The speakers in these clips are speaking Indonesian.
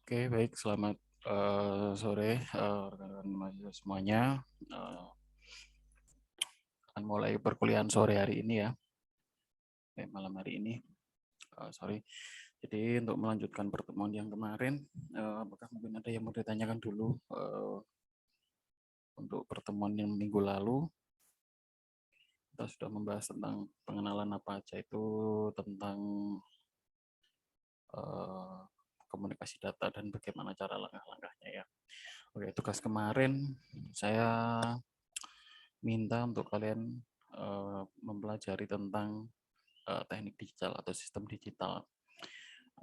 Oke, baik. Selamat sore rekan-rekan mahasiswa semuanya. Eh, akan mulai perkuliahan sore hari ini ya, malam hari ini. Sorry. Jadi untuk melanjutkan pertemuan yang kemarin, apakah mungkin ada yang mau ditanyakan dulu untuk pertemuan yang minggu lalu? Kita sudah membahas tentang pengenalan apa aja itu tentang eh, komunikasi data dan bagaimana cara langkah-langkahnya ya. Oke, tugas kemarin saya minta untuk kalian mempelajari tentang teknik digital atau sistem digital.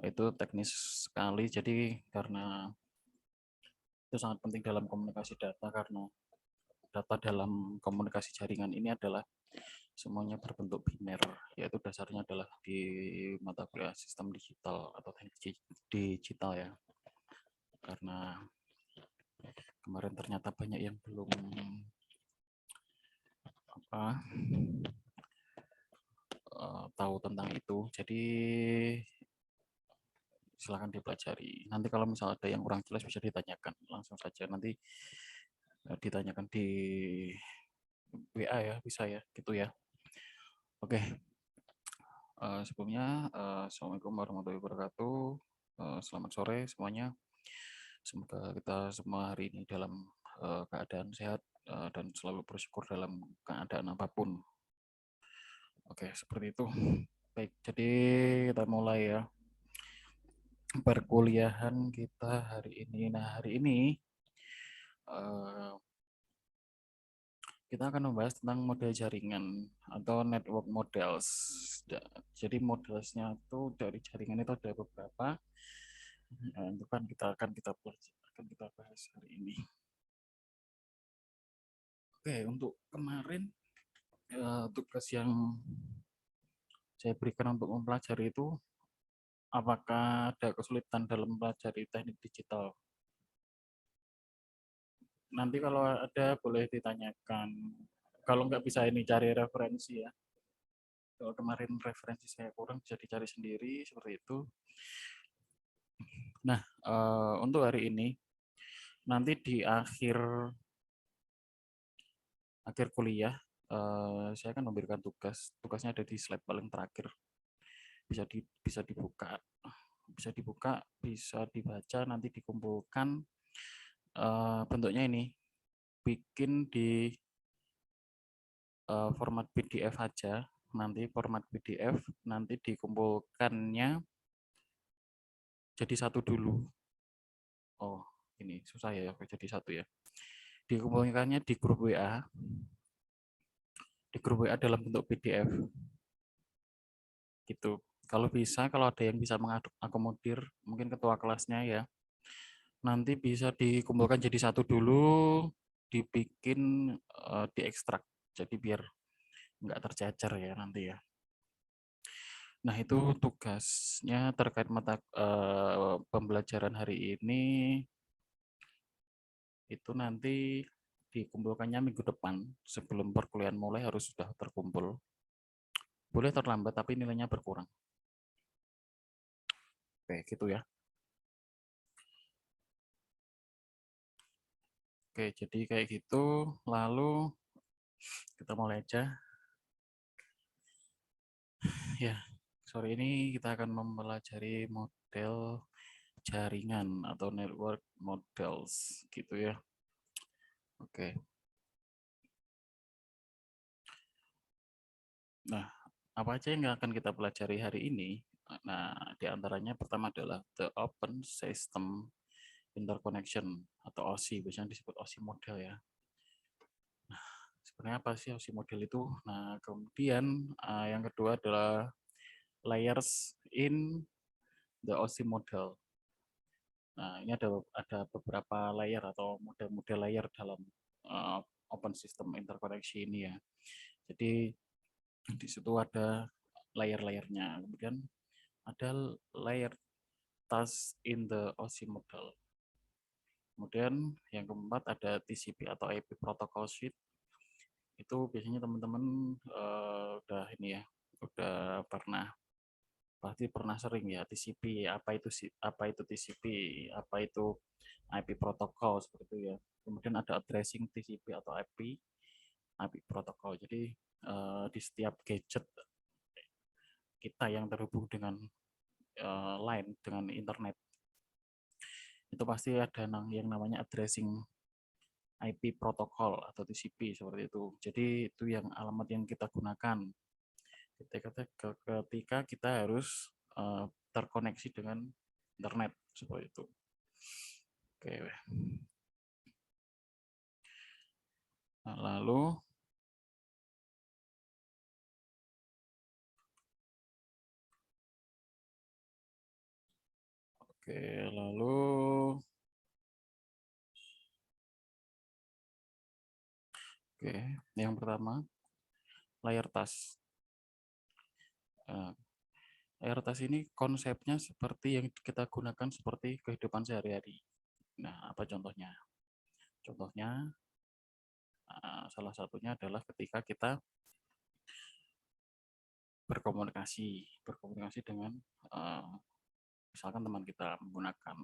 Itu teknis sekali, jadi karena itu sangat penting dalam komunikasi data, karena data dalam komunikasi jaringan ini adalah semuanya berbentuk biner, yaitu dasarnya adalah di mata kuliah sistem digital atau teknik digital ya. Karena kemarin ternyata banyak yang belum tahu tentang itu, jadi silahkan dipelajari. Nanti kalau misalnya ada yang kurang jelas bisa ditanyakan langsung saja, nanti ditanyakan di WA ya, bisa ya, gitu ya. Oke, sebelumnya Assalamualaikum warahmatullahi wabarakatuh. Selamat sore semuanya. Semoga kita semua hari ini dalam keadaan sehat dan selalu bersyukur dalam keadaan apapun. Oke, seperti itu. Baik, jadi kita mulai ya perkuliahan kita hari ini. Nah, hari ini kita akan membahas tentang model jaringan atau network models. Jadi modelsnya itu dari jaringan itu ada beberapa. Nah, itu kan kita bahas hari ini. Oke, untuk kemarin tugas yang saya berikan untuk mempelajari itu, apakah ada kesulitan dalam mempelajari teknik digital? Nanti kalau ada boleh ditanyakan. Kalau nggak bisa ini cari referensi ya. Kalau kemarin referensi saya kurang bisa dicari sendiri seperti itu. Nah, untuk hari ini nanti di akhir kuliah saya akan memberikan tugas. Tugasnya ada di slide paling terakhir. Bisa dibuka, bisa dibaca, nanti dikumpulkan. Bentuknya ini bikin di format PDF aja. Nanti format PDF nanti dikumpulkannya jadi satu dulu. Oh, ini susah ya jadi satu ya. Dikumpulkannya di grup WA. Di grup WA dalam bentuk PDF. Gitu. Kalau bisa, kalau ada yang bisa mengakomodir mungkin ketua kelasnya ya, nanti bisa dikumpulkan jadi satu dulu, dibikin diekstrak, jadi biar nggak tercecer ya nanti ya. Nah, itu tugasnya terkait mata pembelajaran hari ini, itu nanti dikumpulkannya minggu depan, sebelum perkuliahan mulai harus sudah terkumpul. Boleh terlambat tapi nilainya berkurang. Oke, gitu ya. Oke, jadi kayak gitu. Lalu kita mulai aja. Ya, sore ini kita akan mempelajari model jaringan atau network models gitu ya. Oke. Nah, apa aja yang akan kita pelajari hari ini? Nah, diantaranya pertama adalah the open system interconnection atau OSI, biasanya disebut OSI model ya. Nah, sebenarnya apa sih OSI model itu? Nah, kemudian yang kedua adalah layers in the OSI model. Nah, ini ada beberapa layer atau model-model layer dalam open system interconnection ini ya. Jadi di situ ada layer-layernya. Kemudian ada layer task in the OSI model. Kemudian yang keempat ada TCP atau IP protocol suite. Itu biasanya teman-teman udah ini ya, udah pernah pasti pernah sering ya TCP, apa itu TCP, apa itu IP protokol seperti itu ya. Kemudian ada addressing TCP atau IP protokol. Jadi di setiap gadget kita yang terhubung dengan line dengan internet itu pasti ada yang namanya addressing IP protokol atau TCP seperti itu. Jadi itu yang alamat yang kita gunakan ketika kita harus terkoneksi dengan internet seperti itu. Oke. Nah, lalu yang pertama layar tas. Layar tas ini konsepnya seperti yang kita gunakan seperti kehidupan sehari-hari. Nah, apa contohnya? Contohnya salah satunya adalah ketika kita berkomunikasi dengan misalkan teman kita menggunakan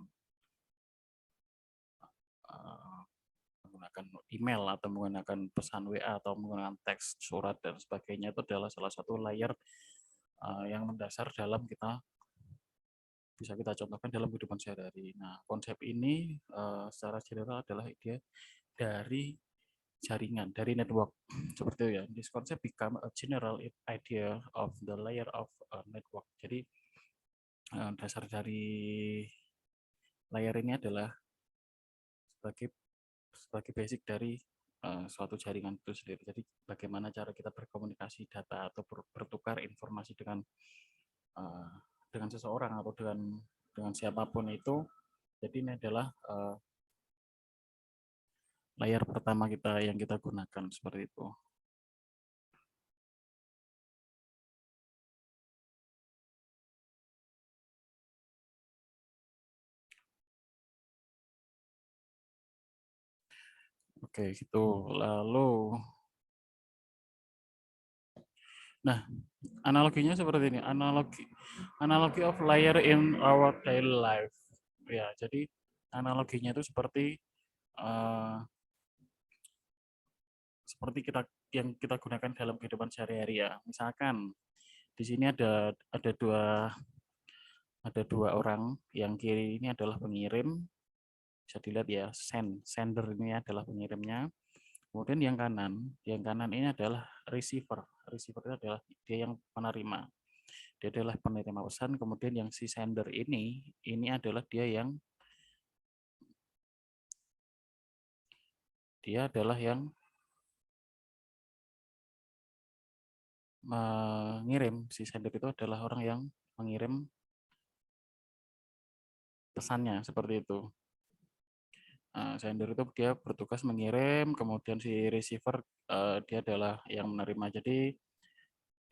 email atau menggunakan pesan WA atau menggunakan teks, surat dan sebagainya, itu adalah salah satu layer yang mendasar dalam bisa kita contohkan dalam kehidupan sehari-hari. Nah, konsep ini secara general adalah ide dari jaringan, dari network seperti itu ya. This concept become a general idea of the layer of a network. Jadi dasar dari layer ini adalah sebagai basic dari suatu jaringan itu sendiri. Jadi bagaimana cara kita berkomunikasi data atau bertukar informasi dengan seseorang atau dengan siapapun itu. Jadi ini adalah layar pertama yang kita gunakan seperti itu. Oke, gitu. Lalu, nah, analoginya seperti ini. Analogi of layer in our daily life. Ya, jadi analoginya itu seperti yang kita gunakan dalam kehidupan sehari-hari ya. Misalkan di sini ada dua orang, yang kiri ini adalah pengirim, bisa dilihat ya, sender ini adalah pengirimnya. Kemudian yang kanan ini adalah receiver. Receiver itu adalah dia yang menerima. Dia adalah penerima pesan. Kemudian yang si sender ini adalah dia adalah yang mengirim. Si sender itu adalah orang yang mengirim pesannya seperti itu. Sender itu dia bertugas mengirim, kemudian si receiver dia adalah yang menerima. Jadi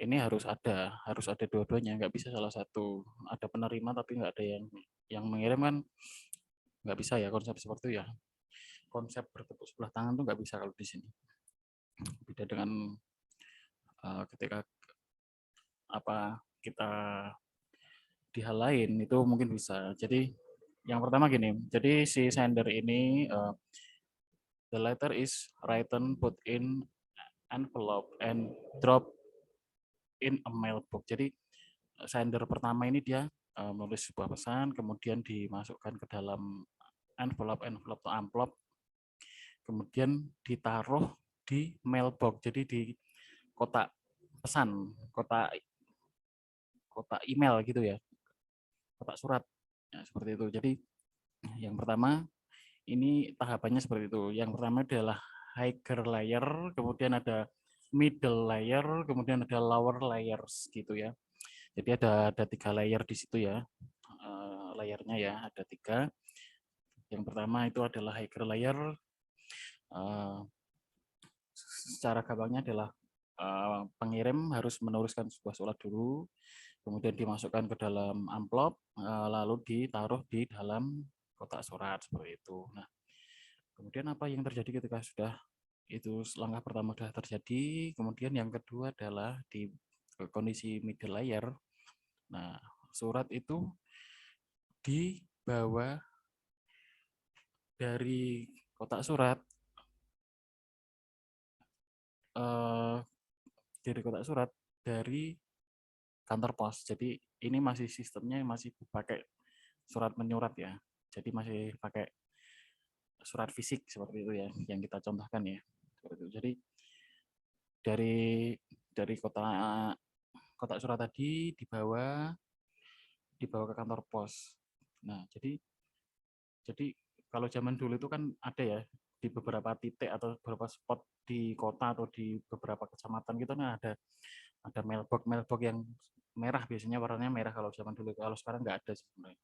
ini harus ada dua-duanya, nggak bisa salah satu. Ada penerima tapi nggak ada yang mengirim, kan nggak bisa ya konsep seperti itu ya. Konsep bertepuk sebelah tangan tuh nggak bisa kalau di sini. Beda dengan ketika kita di hal lain itu mungkin bisa. Jadi yang pertama gini, jadi si sender ini the letter is written, put in envelope and drop in a mailbox. Jadi sender pertama ini dia menulis sebuah pesan, kemudian dimasukkan ke dalam envelope atau amplop, kemudian ditaruh di mailbox. Jadi di kotak pesan, kotak email gitu ya, kotak surat. Ya, seperti itu. Jadi yang pertama ini tahapannya seperti itu. Yang pertama adalah higher layer, kemudian ada middle layer, kemudian ada lower layers gitu ya. Jadi ada 3 layer di situ ya. Layernya ya ada 3. Yang pertama itu adalah higher layer. Secara gampangnya adalah pengirim harus menuliskan sebuah surat dulu, kemudian dimasukkan ke dalam amplop, lalu ditaruh di dalam kotak surat seperti itu. Nah, kemudian apa yang terjadi ketika sudah itu langkah pertama sudah terjadi, kemudian yang kedua adalah di kondisi middle layer. Nah, surat itu dibawa dari kotak surat dari kantor pos. Jadi ini masih sistemnya masih pakai surat menyurat ya. Jadi masih pakai surat fisik seperti itu ya, yang kita contohkan ya. Seperti itu. Jadi dari kotak surat tadi dibawa ke kantor pos. Nah, jadi kalau zaman dulu itu kan ada ya di beberapa titik atau beberapa spot di kota atau di beberapa kecamatan gitu nah ada mailbox yang merah, biasanya warnanya merah kalau zaman dulu. Kalau sekarang nggak ada sebenarnya.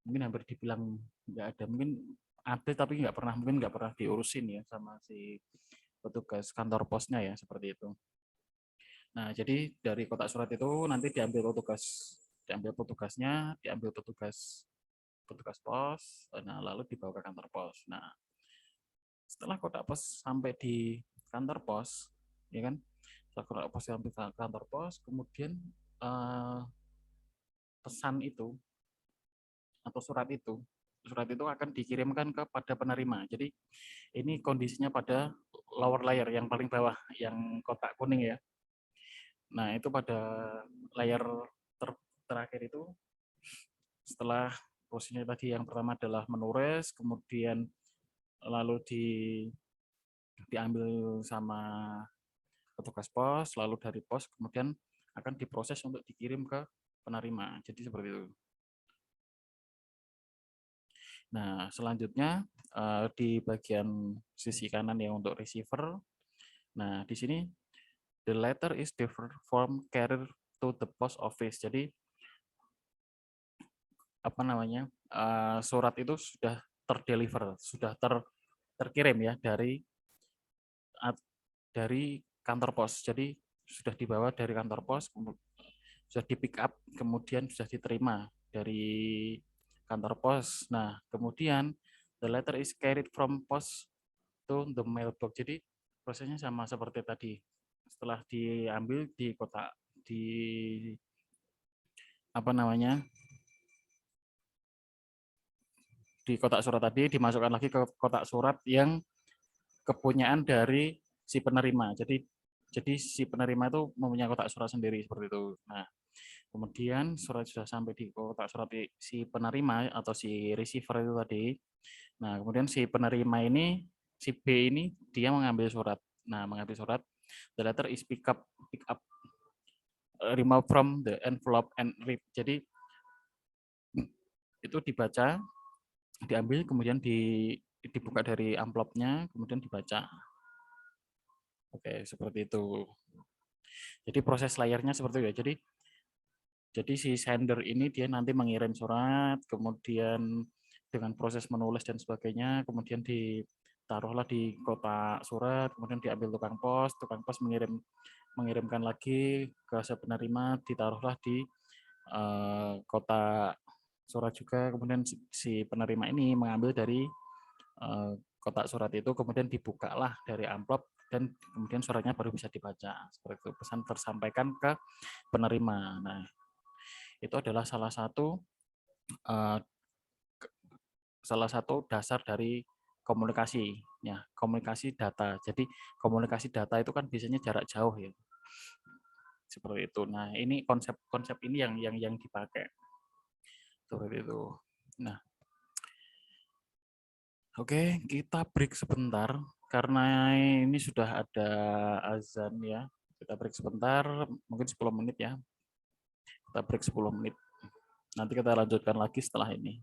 Mungkin hampir dibilang nggak ada, mungkin ada tapi mungkin nggak pernah diurusin ya sama si petugas kantor posnya ya, seperti itu. Nah, jadi dari kotak surat itu nanti diambil petugasnya, diambil petugas pos, nah lalu dibawa ke kantor pos. Nah, setelah kotak pos sampai di kantor pos, ya kan? Setelah kotak pos sampai ke kantor pos, kemudian pesan itu atau surat itu akan dikirimkan kepada penerima. Jadi ini kondisinya pada lower layer yang paling bawah, yang kotak kuning ya. Nah, itu pada layar terakhir itu, setelah posisinya tadi yang pertama adalah menulis, kemudian lalu diambil sama petugas pos, lalu dari pos kemudian akan diproses untuk dikirim ke penerima. Jadi seperti itu. Nah, selanjutnya di bagian sisi kanan yang untuk receiver. Nah, di sini the letter is different from carrier to the post office. Jadi apa namanya? Surat itu sudah terdeliver, sudah terkirim ya dari kantor pos. Jadi sudah dibawa dari kantor pos, sudah di pick up, kemudian sudah diterima dari kantor pos. Nah, kemudian the letter is carried from post to the mailbox. Jadi prosesnya sama seperti tadi. Setelah diambil di kotak di apa namanya? Di kotak surat tadi dimasukkan lagi ke kotak surat yang kepunyaan dari si penerima. Jadi si penerima itu mempunyai kotak surat sendiri seperti itu. Nah, kemudian surat sudah sampai di kotak surat si penerima atau si receiver itu tadi. Nah, kemudian si penerima ini, si B ini dia mengambil surat. Nah, mengambil surat, the letter is pick up remove from the envelope and read. Jadi itu dibaca, diambil, kemudian dibuka dari amplopnya, kemudian dibaca. Oke, seperti itu. Jadi proses layarnya seperti itu ya. Jadi si sender ini dia nanti mengirim surat, kemudian dengan proses menulis dan sebagainya, kemudian ditaruhlah di kotak surat, kemudian diambil tukang pos mengirimkan lagi ke si penerima, ditaruhlah di kotak surat juga, kemudian si penerima ini mengambil dari kotak surat itu, kemudian dibukalah dari amplop dan kemudian suratnya baru bisa dibaca. Seperti itu, pesan tersampaikan ke penerima. Nah, itu adalah salah satu dasar dari komunikasi ya, komunikasi data. Jadi komunikasi data itu kan biasanya jarak jauh ya, seperti itu. Nah, ini konsep ini yang dipakai seperti itu. Nah, oke, kita break sebentar karena ini sudah ada azan ya. Kita break sebentar, mungkin 10 menit ya. Kita break 10 menit. Nanti kita lanjutkan lagi setelah ini.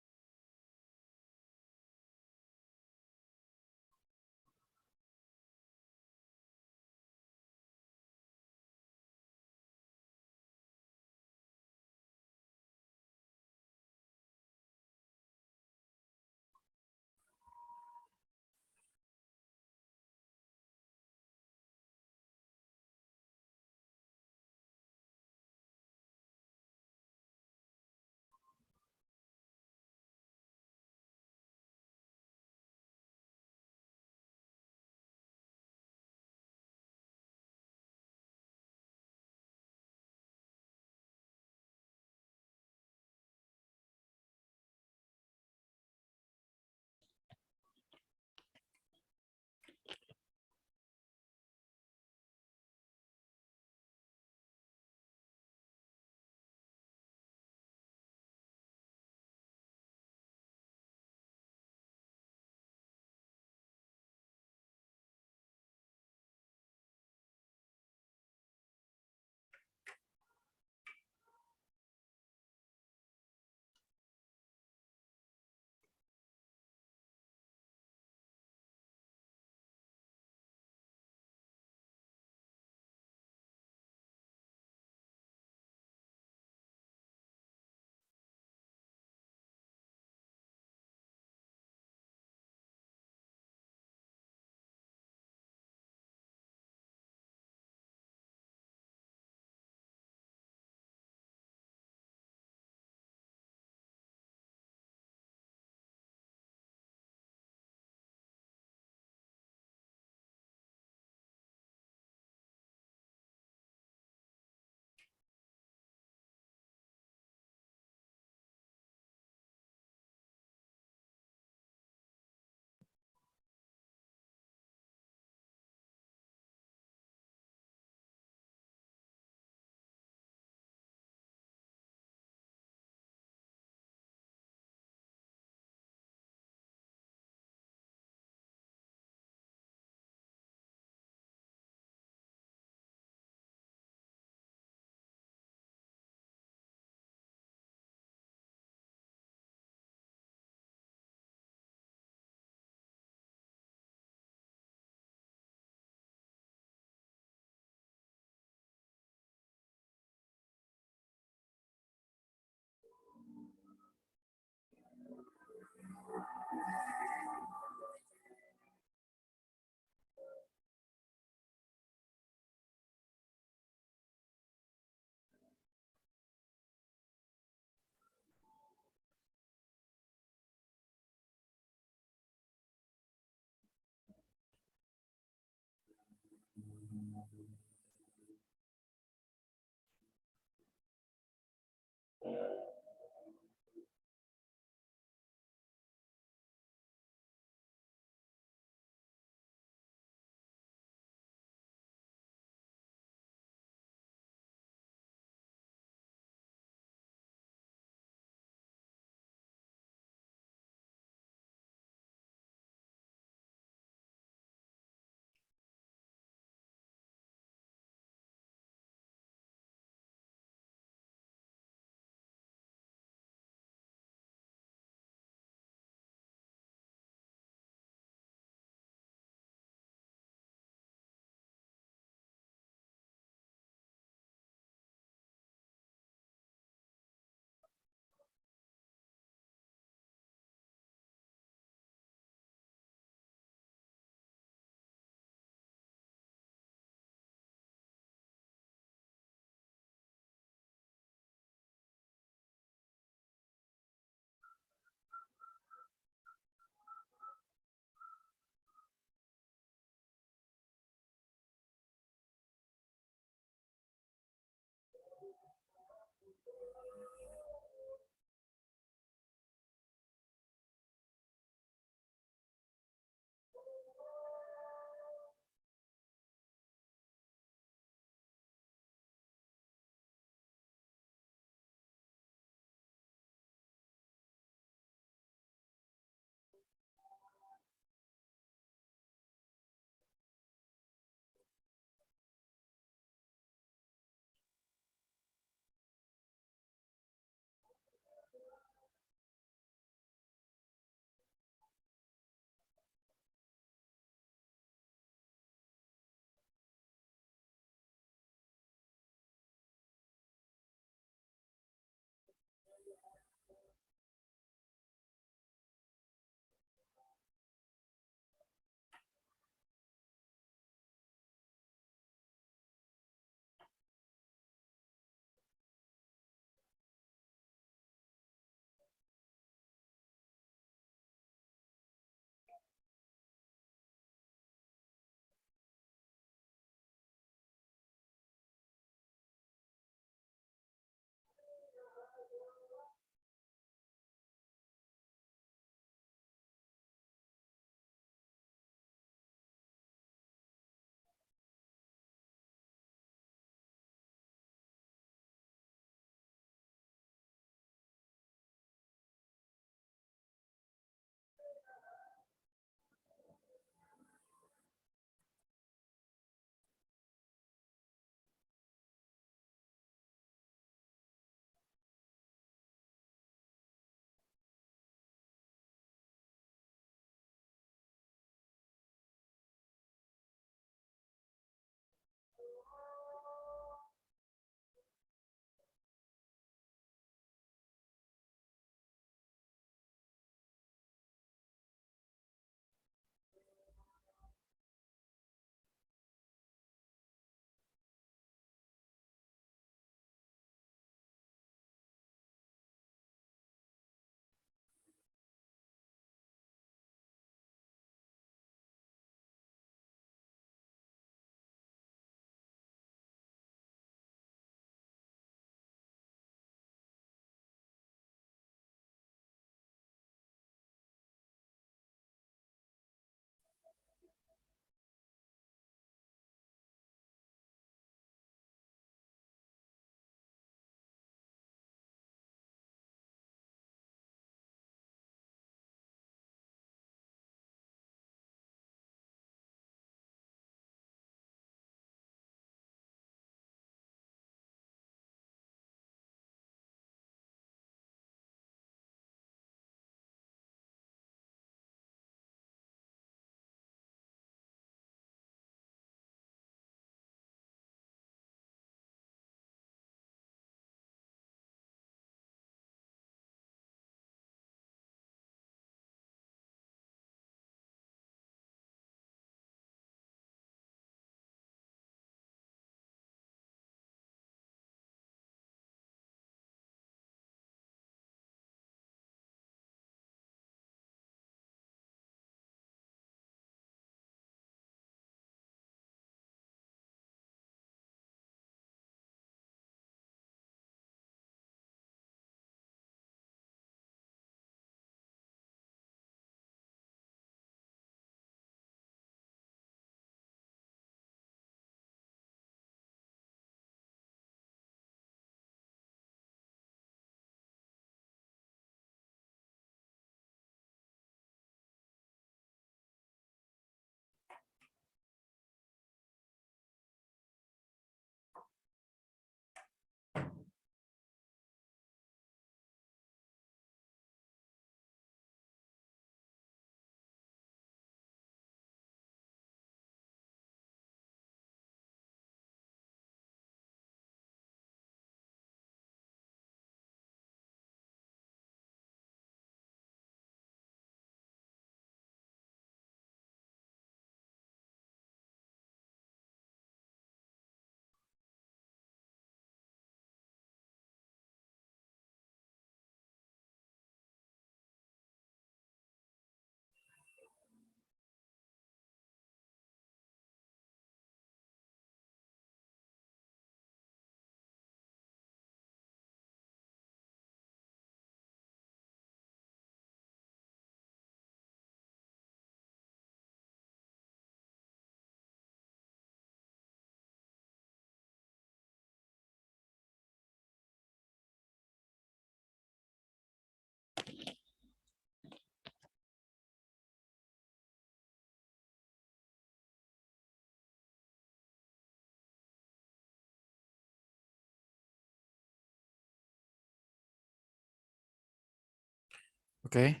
Oke,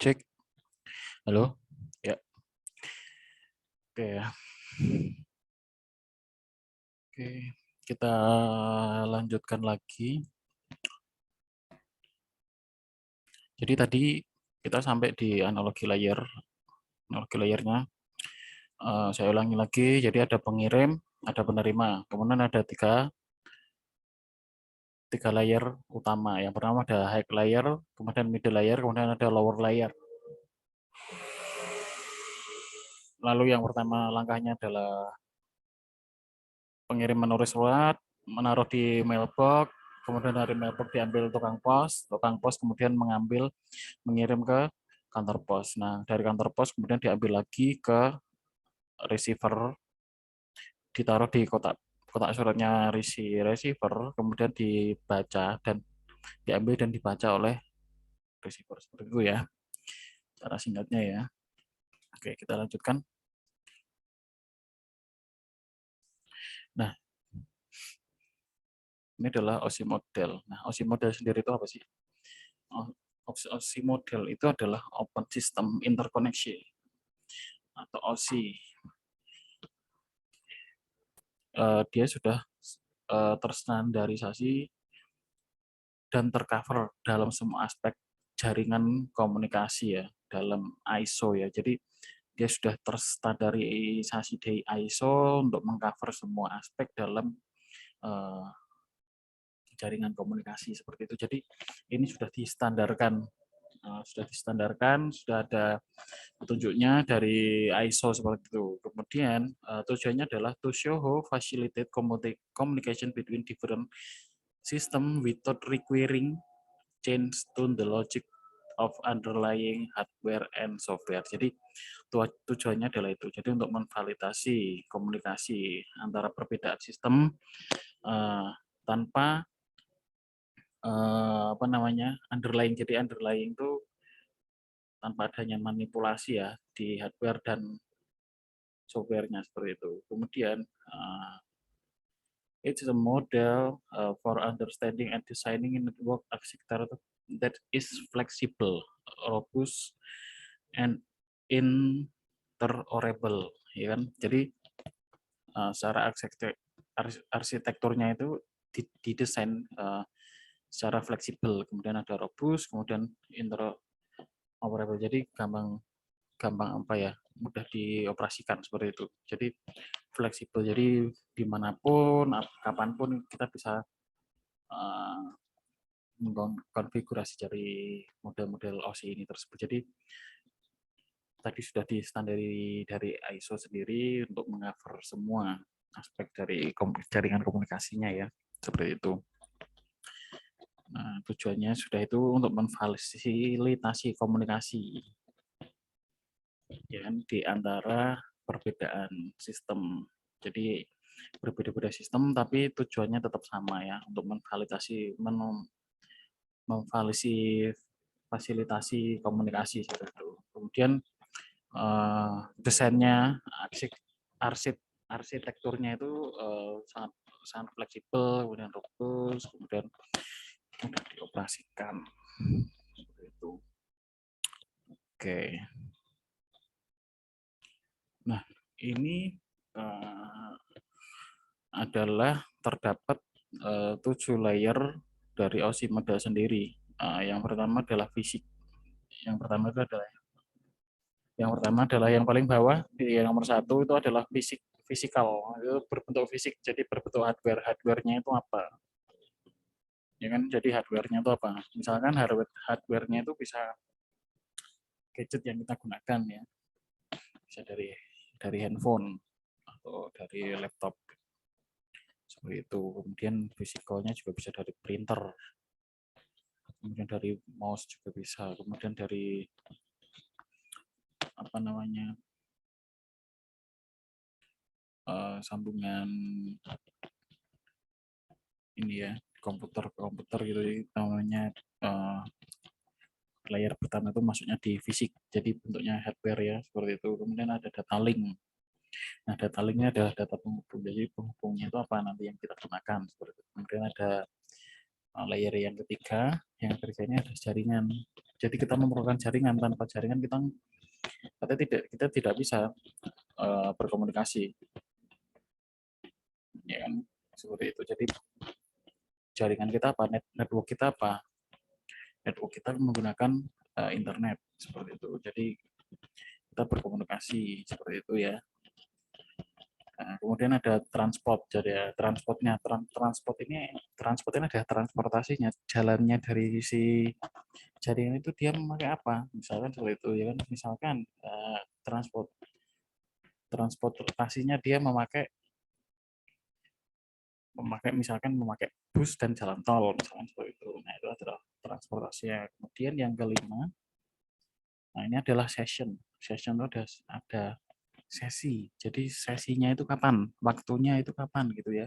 cek. Halo? Ya, oke ya. Oke, kita lanjutkan lagi. Jadi tadi kita sampai di analogi layer. Analogi layernya, saya ulangi lagi. Jadi ada pengirim, ada penerima. Kemudian ada tiga layer utama. Yang pertama ada high layer, kemudian middle layer, kemudian ada lower layer. Lalu yang pertama langkahnya adalah pengirim menulis surat, menaruh di mailbox, kemudian dari mailbox diambil tukang pos kemudian mengirim ke kantor pos. Nah, dari kantor pos kemudian diambil lagi ke receiver, ditaruh di kotak suratnya receiver, kemudian dibaca dan diambil dan dibaca oleh receiver. Seperti itu ya, cara singkatnya ya. Oke, kita lanjutkan. Nah, ini adalah OSI model. Nah, OSI model sendiri itu apa sih? OSI model itu adalah Open System Interconnection atau OSI. Dia sudah terstandarisasi dan tercover dalam semua aspek jaringan komunikasi ya, dalam ISO ya. Jadi dia sudah terstandarisasi dari ISO untuk mengcover semua aspek dalam jaringan komunikasi seperti itu. Jadi ini sudah ada petunjuknya dari ISO seperti itu. Kemudian tujuannya adalah to show how facilitate communication between different system without requiring change to the logic of underlying hardware and software. Jadi tujuannya adalah itu. Jadi untuk memvalidasi komunikasi antara perbedaan sistem tanpa underlying. Jadi underlying itu tanpa adanya manipulasi ya di hardware dan softwarenya seperti itu. Kemudian it's a model for understanding and designing a network architecture that is flexible, robust, and interoperable, ya kan? Jadi secara arsitekturnya itu didesain secara fleksibel, kemudian ada robust, kemudian interoperable. Jadi gampang apa ya, mudah dioperasikan seperti itu. Jadi fleksibel, jadi dimanapun, kapanpun kita bisa mengkonfigurasi dari model-model OSI ini tersebut. Jadi tadi sudah distandari dari ISO sendiri untuk meng-cover semua aspek dari jaringan komunikasinya ya, seperti itu. Nah, tujuannya sudah itu untuk memfasilitasi komunikasi ya, di antara perbedaan sistem. Jadi berbeda-beda sistem tapi tujuannya tetap sama ya, untuk memfasilitasi komunikasi seperti itu. Kemudian desainnya, arsitekturnya itu sangat sangat fleksibel, kemudian robust, kemudian mudah dioperasikan. Seperti itu. Oke. Nah, ini adalah terdapat 7 layer dari OSI model sendiri. Yang pertama adalah fisik. Yang pertama yang paling bawah di nomor 1 itu adalah fisikal, itu berbentuk fisik, jadi berbentuk hardware-nya itu apa? Ya kan, jadi hardware-nya itu apa? Misalkan hardware-nya itu bisa gadget yang kita gunakan ya, bisa dari handphone atau dari laptop seperti itu. Kemudian fisikalnya juga bisa dari printer, kemudian dari mouse juga bisa, kemudian dari sambungan ini ya, komputer gitu namanya layer pertama itu maksudnya di fisik, jadi bentuknya hardware ya, seperti itu. Kemudian ada data link. Nah, data linknya adalah data penghubung, jadi penghubungnya itu apa nanti yang kita gunakan, seperti itu. Kemudian ada layer yang ketiga, yang kerjanya ada jaringan. Jadi kita memerlukan jaringan, tanpa jaringan kita tidak bisa berkomunikasi, ya kan? Seperti itu. Jadi jaringan kita apa? Network kita apa? Network kita menggunakan internet, seperti itu. Jadi kita berkomunikasi seperti itu ya. Nah, kemudian ada transport. Jadi ya, transport ini adalah transportasinya, jalannya dari si jaringan itu dia memakai apa? Misalkan seperti itu ya kan. Misalkan transportasinya dia memakai bus dan jalan tol, misalkan seperti itu. Nah, itu adalah transportasinya. Kemudian yang kelima, nah ini adalah session. Session itu ada sesi. Jadi sesinya itu kapan? Waktunya itu kapan gitu ya.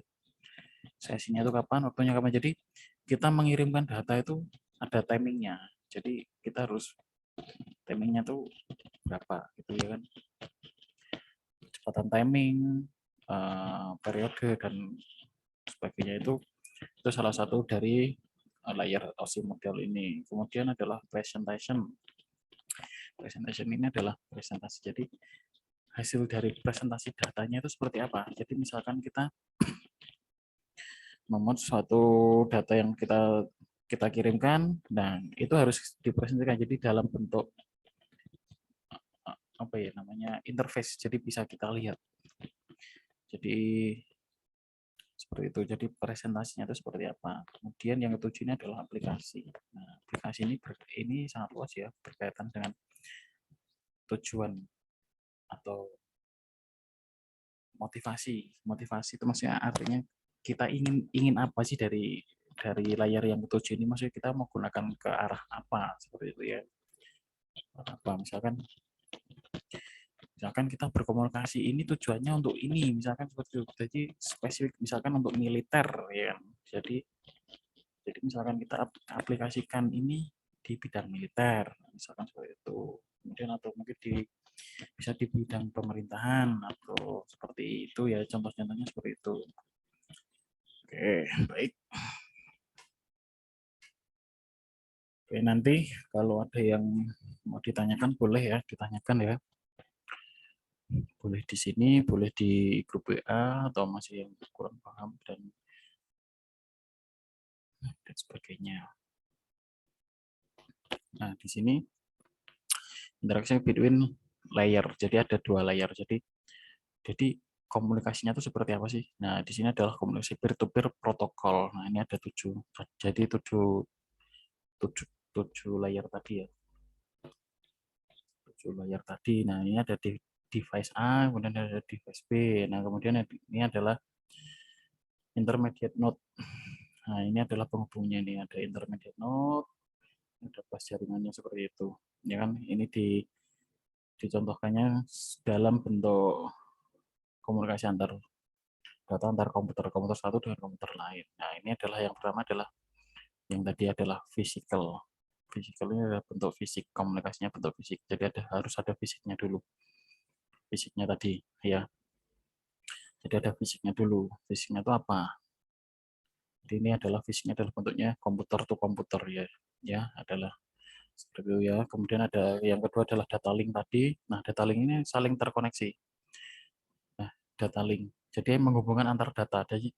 Sesinya itu kapan? Waktunya kapan? Jadi kita mengirimkan data itu ada timingnya. Jadi kita harus timingnya tuh berapa gitu ya kan. Kecepatan timing, periode dan sebagainya itu salah satu dari layer OSI model ini. Kemudian adalah presentation. Presentation ini adalah presentasi. Jadi hasil dari presentasi datanya itu seperti apa. Jadi misalkan kita memuat suatu data yang kita kirimkan, dan itu harus dipresentasikan. Jadi dalam bentuk apa ya namanya interface. Jadi bisa kita lihat. Jadi seperti itu. Jadi presentasinya itu seperti apa. Kemudian yang ketujuh ini adalah aplikasi. Nah, aplikasi ini sangat luas ya, berkaitan dengan tujuan atau motivasi. Motivasi itu maksudnya artinya kita ingin apa sih dari layar yang ketujuh ini, maksudnya kita mau gunakan ke arah apa, seperti itu ya. Apa misalkan kita berkomunikasi ini tujuannya untuk ini, misalkan seperti itu. Jadi spesifik, misalkan untuk militer ya. Jadi misalkan kita aplikasikan ini di bidang militer, misalkan seperti itu. Kemudian atau mungkin bisa di bidang pemerintahan atau seperti itu ya, contoh-contohnya seperti itu. Oke, baik. Oke, nanti kalau ada yang mau ditanyakan boleh ya, ditanyakan ya. Boleh di sini, boleh di grup WA, atau masih yang kurang paham dan sebagainya. Nah, di sini interaksi between layer. Jadi ada dua layer. Jadi komunikasinya itu seperti apa sih? Nah, di sini adalah komunikasi peer-to-peer protokol. Nah, ini ada 7. Jadi 7 layer tadi ya. 7 layer tadi. Nah, ini ada di device A, kemudian ada device B. Nah, kemudian ini adalah intermediate node. Nah, ini adalah penghubungnya, ini ada intermediate node, ada bus jaringannya seperti itu. Ya kan, ini dicontohkannya dalam bentuk komunikasi data antar komputer satu dengan komputer lain. Nah, ini adalah yang pertama adalah yang tadi adalah physical. Physical ini adalah bentuk fisik, komunikasinya bentuk fisik. Jadi harus ada fisiknya dulu. Fisiknya tadi ya. Jadi ada fisiknya dulu. Fisiknya itu apa? Jadi ini adalah fisiknya adalah bentuknya komputer to komputer ya. Ya, adalah seperti itu ya. Kemudian ada yang kedua adalah data link tadi. Nah, data link ini saling terkoneksi. Nah, data link. Jadi menghubungkan antar data. Jadi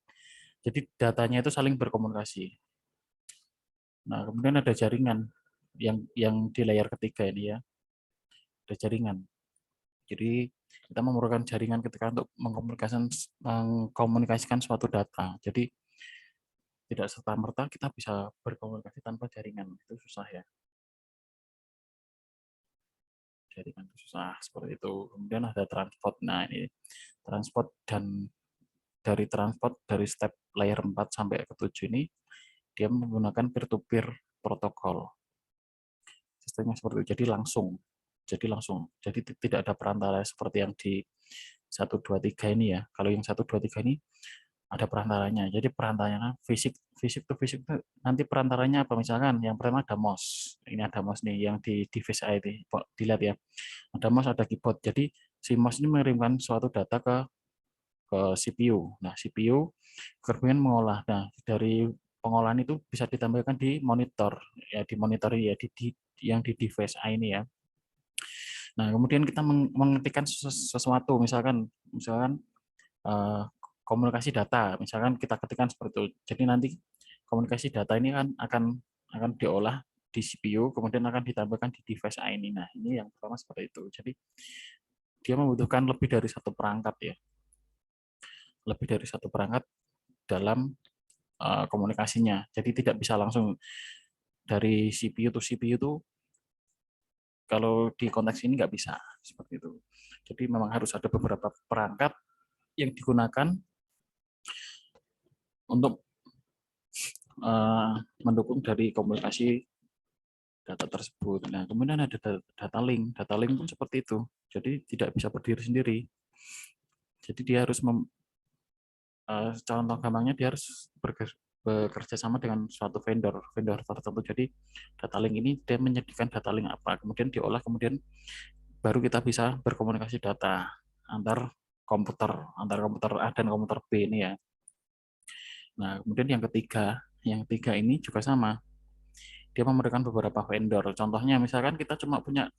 datanya itu saling berkomunikasi. Nah, kemudian ada jaringan yang di layar ketiga ini ya. Ada jaringan. Jadi kita memerlukan jaringan ketika untuk mengkomunikasikan suatu data. Jadi tidak serta-merta kita bisa berkomunikasi tanpa jaringan. Itu susah ya. Jaringan itu susah seperti itu. Kemudian ada transport. Nah, ini transport dari step layer 4 sampai ke 7 ini dia menggunakan peer-to-peer protokol. Sistemnya seperti itu. Jadi tidak ada perantara seperti yang di 1, 2, 3 ini ya. Kalau yang 1, 2, 3 ini ada perantaranya. Jadi perantaranya fisik fisik fisik tuh nanti perantaranya apa, misalkan yang pertama ada mouse. Ini ada mouse nih yang di device ID. Dilihat ya. Ada mouse, ada keyboard. Jadi si mouse ini mengirimkan suatu data ke CPU. Nah, CPU kemudian mengolah. Nah, dari pengolahan itu bisa ditambahkan di monitor, ya di monitor ya di yang di device A ini ya. Nah, kemudian kita mengetikkan sesuatu, misalkan komunikasi data, misalkan kita ketikkan seperti itu. Jadi nanti komunikasi data ini kan akan diolah di CPU, kemudian akan ditambahkan di device A ini. Nah, ini yang pertama seperti itu. Jadi dia membutuhkan lebih dari satu perangkat ya, lebih dari satu perangkat dalam komunikasinya. Jadi tidak bisa langsung dari CPU to CPU itu, kalau di konteks ini nggak bisa seperti itu. Jadi memang harus ada beberapa perangkat yang digunakan untuk mendukung dari komunikasi data tersebut. Nah, kemudian ada data link. Data link pun seperti itu. Jadi tidak bisa berdiri sendiri. Jadi dia harus contoh gampangnya dia harus bekerja sama dengan suatu vendor tertentu. Jadi data link ini dia menyediakan data link apa, kemudian diolah, kemudian baru kita bisa berkomunikasi data antar komputer A dan komputer B ini ya. Nah, kemudian yang ketiga ini juga sama. Dia memerlukan beberapa vendor. Contohnya misalkan kita cuma punya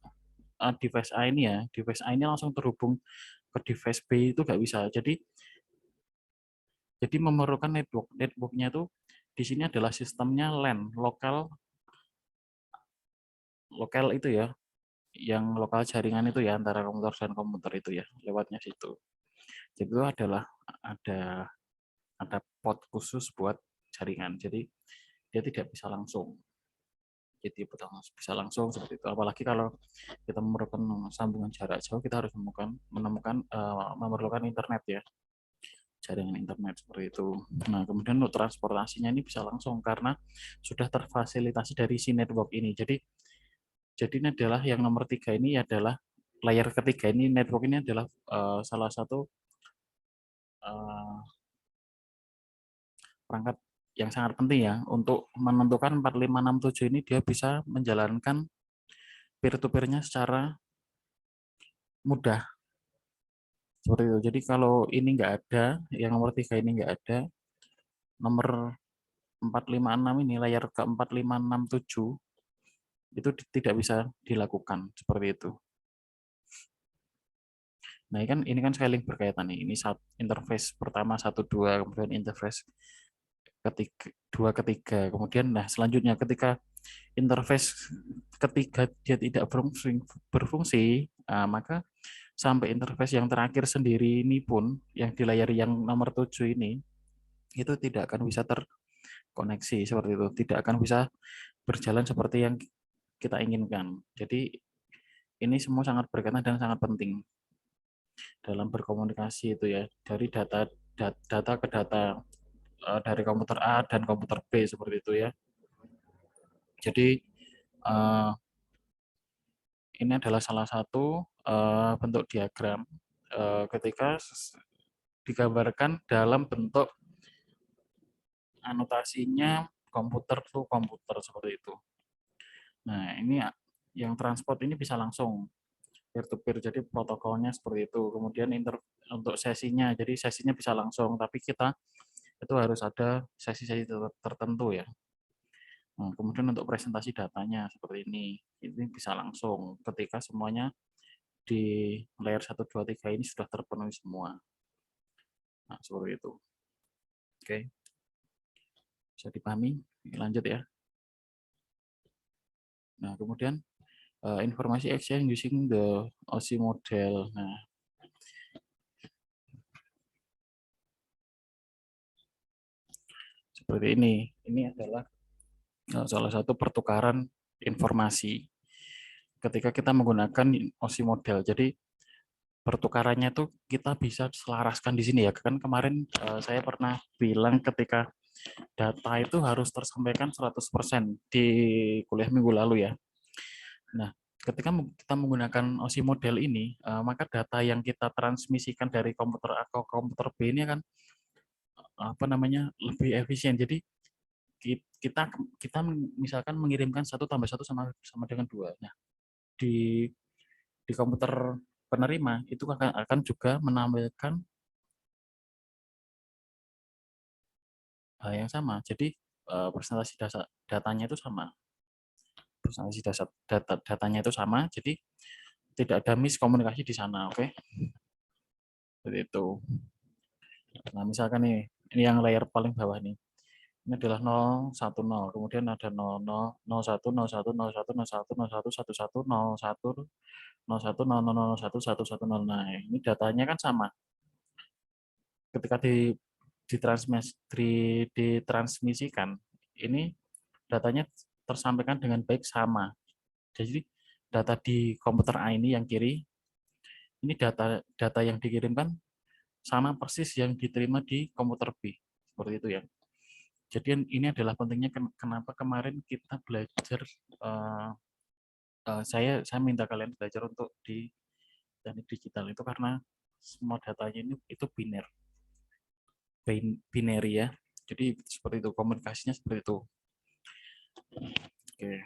device A ini ya, device A ini langsung terhubung ke device B itu nggak bisa. Jadi memerlukan networknya itu di sini adalah sistemnya LAN, lokal itu ya, yang lokal jaringan itu ya antara komputer dan komputer itu ya, lewatnya situ. Jadi itu ada ada port khusus buat jaringan. Jadi dia tidak bisa langsung. Jadi bisa langsung seperti itu. Apalagi kalau kita memerlukan sambungan jarak jauh, kita harus memerlukan internet ya, jaringan internet seperti itu. Nah, kemudian untuk transportasinya ini bisa langsung karena sudah terfasilitasi dari si network ini. Jadi ini adalah yang nomor 3 ini adalah layer ketiga ini, network ini adalah salah satu uh, perangkat yang sangat penting ya untuk menentukan 4567 ini. Dia bisa menjalankan peer-to-peer-nya secara mudah seperti itu. Jadi kalau ini nggak ada, yang nomor 3 ini nggak ada, nomor 456 ini, layar ke 4567 itu tidak bisa dilakukan seperti itu. Nah, ini kan scaling berkaitan nih. Ini interface pertama 1 2, kemudian interface ketiga. Kemudian nah selanjutnya ketika interface ketiga dia tidak berfungsi, maka sampai interface yang terakhir sendiri ini pun yang di layar yang nomor 7 ini itu tidak akan bisa terkoneksi seperti itu, tidak akan bisa berjalan seperti yang kita inginkan. Jadi ini semua sangat berkaitan dan sangat penting dalam berkomunikasi itu ya, dari data ke data, dari komputer A dan komputer B seperti itu ya. Jadi ini adalah salah satu bentuk diagram ketika digambarkan dalam bentuk anotasinya komputer to komputer seperti itu. Nah, ini yang transport ini bisa langsung peer to peer, jadi protokolnya seperti itu. Kemudian untuk sesinya, jadi sesinya bisa langsung, tapi kita itu harus ada sesi-sesi tertentu ya. Nah, kemudian untuk presentasi datanya seperti ini bisa langsung ketika semuanya di layer 1 2 3 ini sudah terpenuhi semua. Nah, seperti itu. Oke. Bisa dipahami? Lanjut ya. Nah, kemudian informasi exchange using the OSI model. Nah, seperti ini. Ini adalah salah satu pertukaran informasi ketika kita menggunakan OSI model. Jadi pertukarannya itu kita bisa selaraskan di sini ya. Kan kemarin saya pernah bilang ketika data itu harus tersampaikan 100% di kuliah minggu lalu ya. Nah, ketika kita menggunakan OSI model ini, maka data yang kita transmisikan dari komputer A ke komputer B ini akan apa namanya, lebih efisien. Jadi kita kita misalkan mengirimkan 1 tambah 1 sama sama dengan 2. Nah, di komputer penerima itu akan juga menampilkan hal yang sama. Jadi presentasi datanya itu sama. Presentasi datanya itu sama. Jadi tidak ada miskomunikasi di sana, oke? Seperti itu. Nah, misalkan nih, ini yang layar paling bawah nih. Ini adalah 010, kemudian ada 00, 01, 01, 01, 01, 01, 11, 01, 01, 00, 01, 110. Nah, ini datanya kan sama. Ketika ditransmisikan, ini datanya tersampaikan dengan baik sama. Jadi data di komputer A ini yang kiri, ini data yang dikirimkan sama persis yang diterima di komputer B. Seperti itu ya. Jadi ini adalah pentingnya kenapa kemarin kita belajar, saya minta kalian belajar untuk di teknik digital itu karena semua datanya ini itu binary ya. Jadi seperti itu, komunikasinya seperti itu. Oke.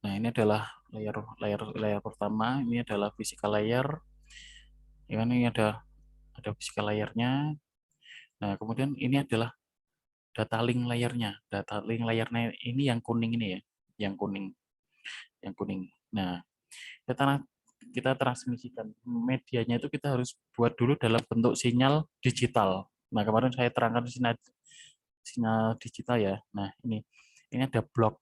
Nah, ini adalah layar pertama, ini adalah physical layer. Ya kan, ini ada physical layernya. Nah, kemudian ini adalah data link layernya. Data link layernya ini yang kuning ini ya, yang kuning. Yang kuning. Nah, kita transmisikan medianya itu kita harus buat dulu dalam bentuk sinyal digital. Nah, kemarin saya terangkan sinyal digital ya. Nah, ini ada blok.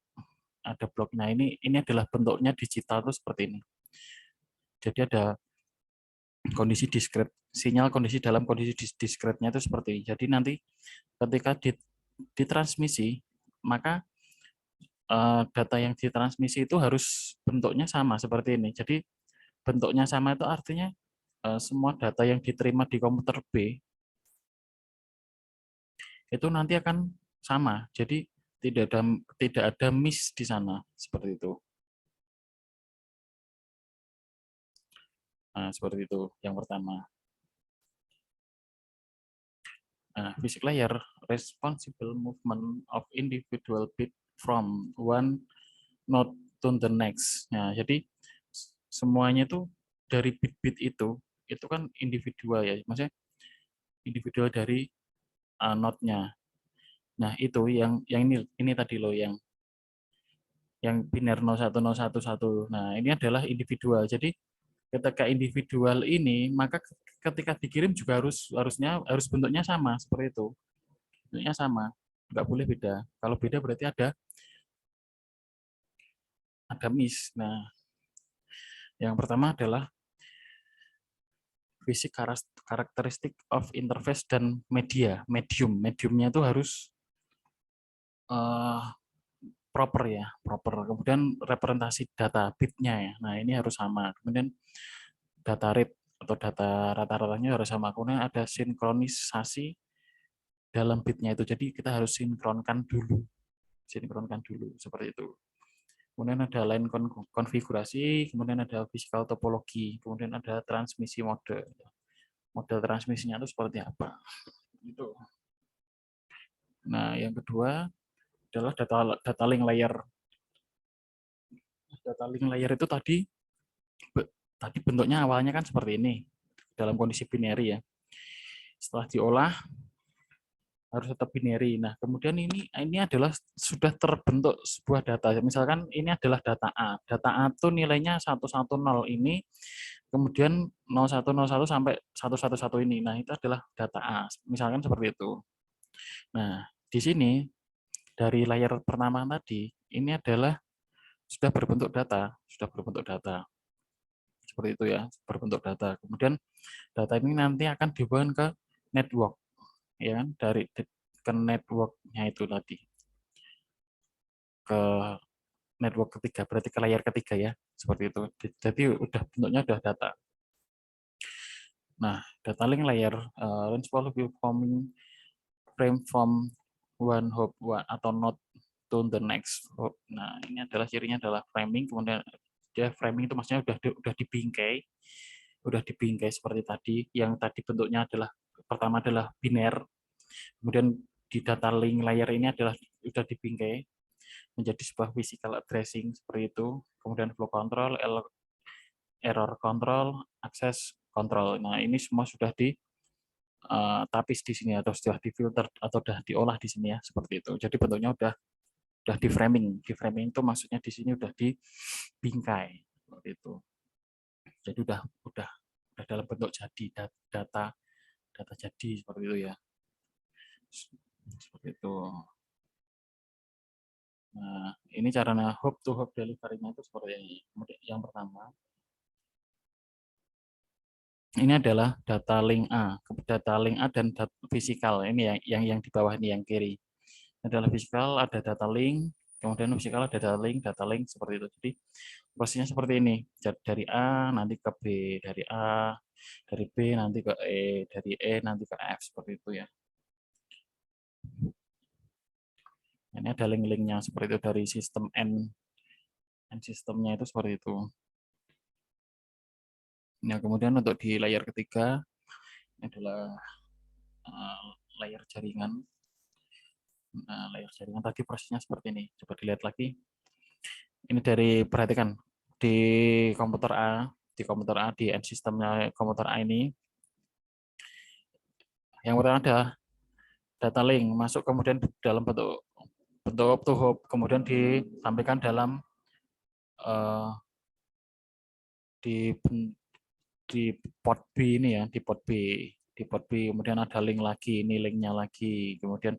Nah, ini adalah bentuknya digital itu seperti ini. Jadi ada kondisi diskret, sinyal kondisi dalam kondisi diskretnya itu seperti ini. Jadi nanti ketika ditransmisi, maka data yang ditransmisi itu harus bentuknya sama seperti ini. Jadi bentuknya sama itu artinya semua data yang diterima di komputer B itu nanti akan sama. Jadi tidak ada miss di sana seperti itu. Nah, seperti itu yang pertama. Nah, physical layer responsible movement of individual bit from one node to the next. Nah, jadi semuanya itu dari bit-bit itu kan individual ya, maksudnya individual dari node-nya. Nah, itu yang ini tadi loh yang biner 010111. Nah, ini adalah individual. Jadi ketika individual ini, maka ketika dikirim juga harus bentuknya sama seperti itu. Bentuknya sama, nggak boleh beda. Kalau beda berarti ada miss. Nah, yang pertama adalah basic karakteristik of interface dan mediumnya itu harus proper ya, proper. Kemudian representasi data bitnya ya, nah ini harus sama. Kemudian data rate atau data rata-ratanya harus sama. Kemudian ada sinkronisasi dalam bitnya itu, jadi kita harus sinkronkan dulu seperti itu. Kemudian ada line konfigurasi, kemudian ada physical topologi, kemudian ada transmisi model transmisinya itu seperti apa. Itu. Nah, yang kedua adalah data link layer. Data link layer itu tadi bentuknya awalnya kan seperti ini dalam kondisi binary ya. Setelah diolah harus tetap binary. Nah, kemudian ini adalah sudah terbentuk sebuah data. Misalkan ini adalah data A. Data A itu nilainya 110 ini, kemudian 0101 sampai 111 ini. Nah, itu adalah data A. Misalkan seperti itu. Nah, di sini dari layar pertama tadi, ini adalah sudah berbentuk data. Seperti itu ya, berbentuk data. Kemudian data ini nanti akan dibawa ke network, ya kan, dari ke networknya itu tadi, ke network ketiga, berarti ke layar ketiga ya, seperti itu. Jadi bentuknya udah data. Nah, data link layer responsible for forming frame from one hop atau node to the next hop. Nah, ini adalah cirinya adalah framing, kemudian dia framing itu maksudnya udah dibingkai, udah dibingkai seperti tadi, yang tadi bentuknya adalah pertama adalah biner, kemudian di data link layer ini adalah sudah dibingkai menjadi sebuah physical addressing seperti itu, kemudian flow control, error control, access control. Nah, ini semua sudah tapis di sini atau sudah difilter atau sudah diolah di sini ya, seperti itu. Jadi bentuknya udah di framing. Di framing itu maksudnya di sini udah dibingkai seperti itu. Jadi udah dalam bentuk jadi data jadi seperti itu ya. Seperti itu. Nah, ini caranya hop to hop delivery-nya itu seperti ini. Kemudian yang pertama, ini adalah data link A, dan data fisikal. Ini yang di bawah ini yang kiri. Ini adalah fisikal, ada data link, kemudian fisikal ada data link seperti itu. Jadi prosesnya seperti ini. Dari A nanti ke B, dari A, dari B nanti ke E, dari E nanti ke F seperti itu ya. Ini ada link-linknya seperti itu dari sistem N sistemnya itu seperti itu. Nah, kemudian untuk di layer ketiga ini adalah layer jaringan. Nah, layer jaringan tadi prosesnya seperti ini. Coba dilihat lagi. Ini dari perhatikan di komputer A, di end sistemnya komputer A ini. Yang pertama adalah data link masuk kemudian dalam bentuk hop to hop, kemudian disampaikan dalam di port B ini ya, di port B kemudian ada link lagi, ini linknya lagi, kemudian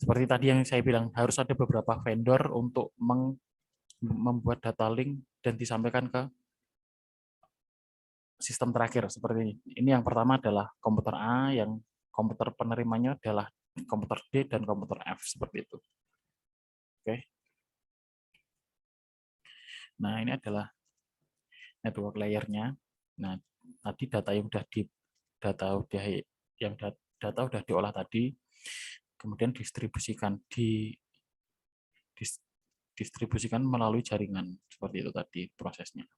seperti tadi yang saya bilang harus ada beberapa vendor untuk membuat data link dan disampaikan ke sistem terakhir seperti ini. Ini yang pertama adalah komputer A, yang komputer penerimanya adalah komputer D dan komputer F seperti itu. Oke. Nah, ini adalah network layer-nya. Nah, tadi data yang udah diolah tadi, kemudian distribusikan melalui jaringan seperti itu tadi prosesnya.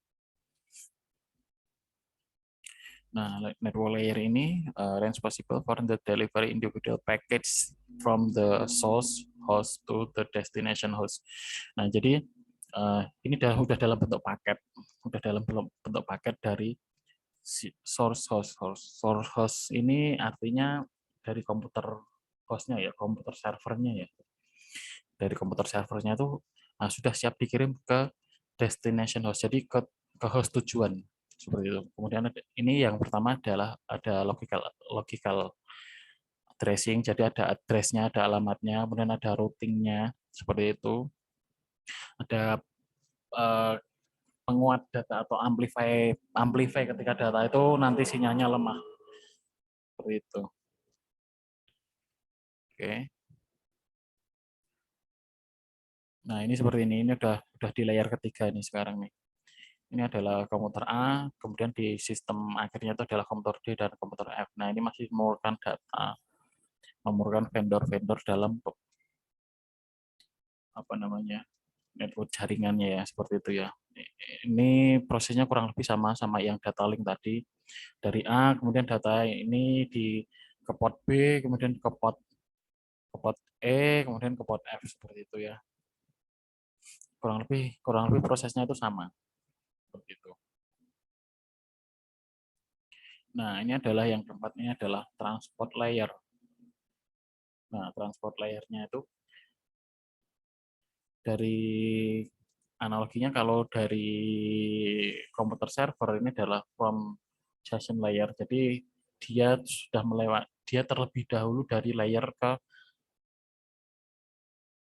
Nah, network layer ini responsible for the delivery individual package from the source host to the destination host. Nah, jadi ini udah dalam bentuk paket, dari source host ini artinya dari komputer hostnya ya, komputer servernya ya. Dari komputer servernya itu sudah siap dikirim ke destination host, jadi ke host tujuan seperti itu. Kemudian ini yang pertama adalah ada logical addressing, jadi ada addressnya, ada alamatnya, kemudian ada routingnya seperti itu. Ada penguat data atau amplify ketika data itu nanti sinyalnya lemah seperti itu. Oke. Nah, ini seperti ini udah di layer ketiga ini sekarang nih. Ini adalah komputer A, kemudian di sistem akhirnya itu adalah komputer D dan komputer F. Nah, ini masih memerlukan data, memerlukan vendor-vendor dalam network jaringannya ya, seperti itu ya. Ini prosesnya kurang lebih sama yang data link tadi. Dari A, kemudian data ini ke port B, kemudian ke port E, kemudian ke port F seperti itu ya. Kurang lebih prosesnya itu sama. Seperti itu. Nah, ini adalah yang keempat, ini adalah transport layer. Nah, transport layernya itu dari analoginya kalau dari komputer server ini adalah from session layer. Jadi dia terlebih dahulu dari layer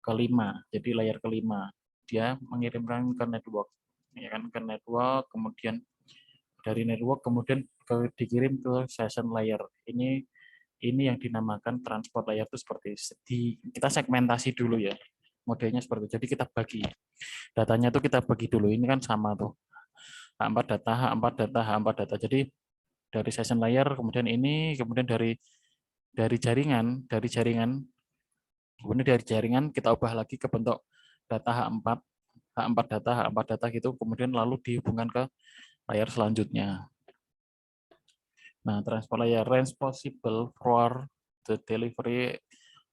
kelima. Jadi layer kelima dia mengirimkan ke network, ya kan, ke network, kemudian dari network kemudian dikirim ke session layer. Ini yang dinamakan transport layer itu seperti kita segmentasi dulu ya. Modelnya seperti itu. Jadi kita bagi datanya itu kita bagi dulu. Ini kan sama tuh. H4 data, H4 data, H4 data. Jadi dari session layer kemudian ini, kemudian dari jaringan, kemudian dari jaringan kita ubah lagi ke bentuk data H4 data gitu, kemudian lalu dihubungkan ke layar selanjutnya. Nah, transport layer responsible for the delivery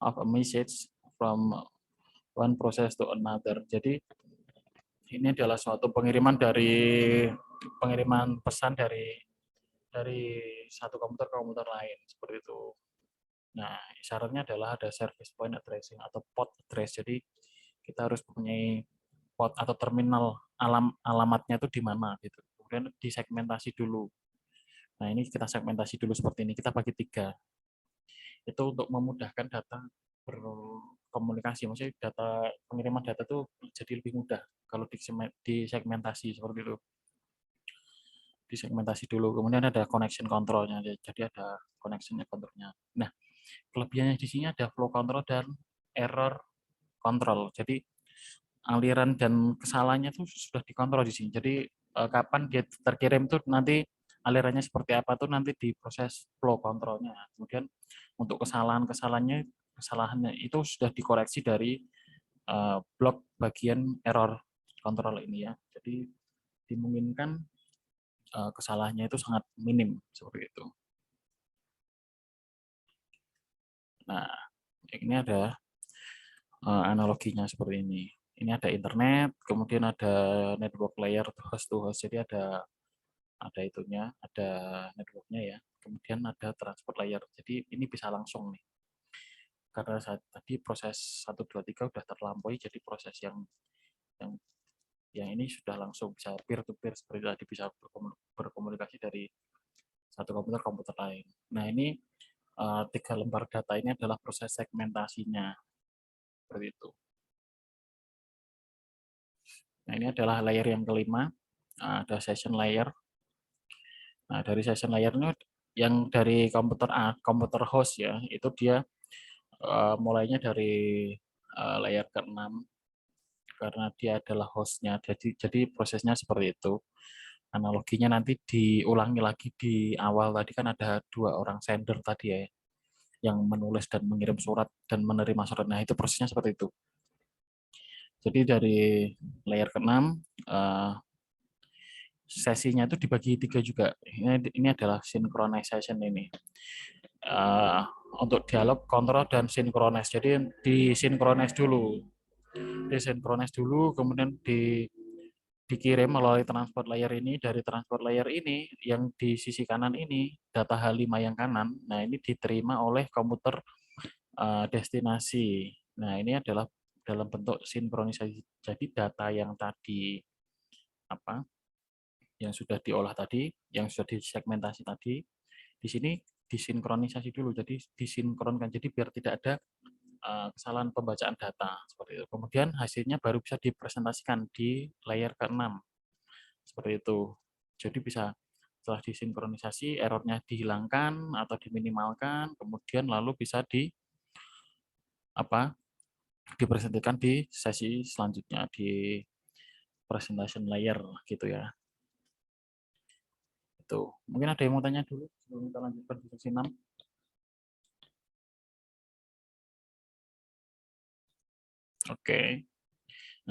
of a message from one process to another. Jadi ini adalah suatu pengiriman pesan dari satu komputer ke komputer lain seperti itu. Nah, syaratnya adalah ada service point addressing atau port address. Jadi kita harus mempunyai port atau terminal alamatnya itu di mana gitu. Kemudian disegmentasi dulu. Nah, ini kita segmentasi dulu seperti ini. Kita bagi 3. Itu untuk memudahkan data berkomunikasi. Maksudnya pengiriman data itu jadi lebih mudah kalau disegmentasi seperti itu. Disegmentasi dulu. Kemudian ada connection control-nya. Jadi ada connection control-nya. Nah, kelebihannya di sini ada flow control dan error control. Jadi aliran dan kesalahannya itu sudah dikontrol di sini. Jadi kapan dia terkirim itu nanti alirannya seperti apa tuh nanti di proses flow controlnya. Kemudian untuk kesalahannya itu sudah dikoreksi dari blok bagian error control ini ya. Jadi dimungkinkan kesalahannya itu sangat minim seperti itu. Nah, ini ada analoginya seperti ini. Ini ada internet, kemudian ada network layer host to host. Jadi ada itunya, ada networknya ya. Kemudian ada transport layer. Jadi ini bisa langsung nih. Karena tadi proses 1 2 3 udah terlampaui, jadi proses yang yang ini sudah langsung bisa peer to peer seperti tadi, bisa berkomunikasi dari satu komputer ke komputer lain. Nah, ini 3 lembar data ini adalah proses segmentasinya seperti itu. Nah, ini adalah layer yang kelima, ada session layer. Nah, dari session layer ini yang dari komputer A, komputer host ya, itu dia mulainya dari layer ke-6 karena dia adalah hostnya. Jadi prosesnya seperti itu. Analoginya nanti diulangi lagi di awal tadi kan ada 2 orang sender tadi ya, yang menulis dan mengirim surat dan menerima surat. Nah, itu prosesnya seperti itu. Jadi dari layer ke-6 sesinya itu dibagi 3 juga. Ini adalah synchronization ini. Untuk dialog, kontrol, dan sinkronis. Jadi disinkronis dulu, kemudian dikirim melalui transport layer ini. Dari transport layer ini, yang di sisi kanan ini, data H5 yang kanan, nah ini diterima oleh komputer destinasi. Nah, ini adalah dalam bentuk sinkronisasi. Jadi data yang tadi yang sudah diolah tadi, yang sudah disegmentasi tadi, di sini disinkronisasi dulu. Jadi disinkronkan. Jadi biar tidak ada kesalahan pembacaan data seperti itu. Kemudian hasilnya baru bisa dipresentasikan di layer ke-6 seperti itu. Jadi bisa setelah disinkronisasi errornya dihilangkan atau diminimalkan, kemudian lalu bisa dipresentasikan di sesi selanjutnya di presentation layer gitu ya. Itu. Mungkin ada yang mau tanya dulu sebelum kita lanjutkan di sesi 6. Oke.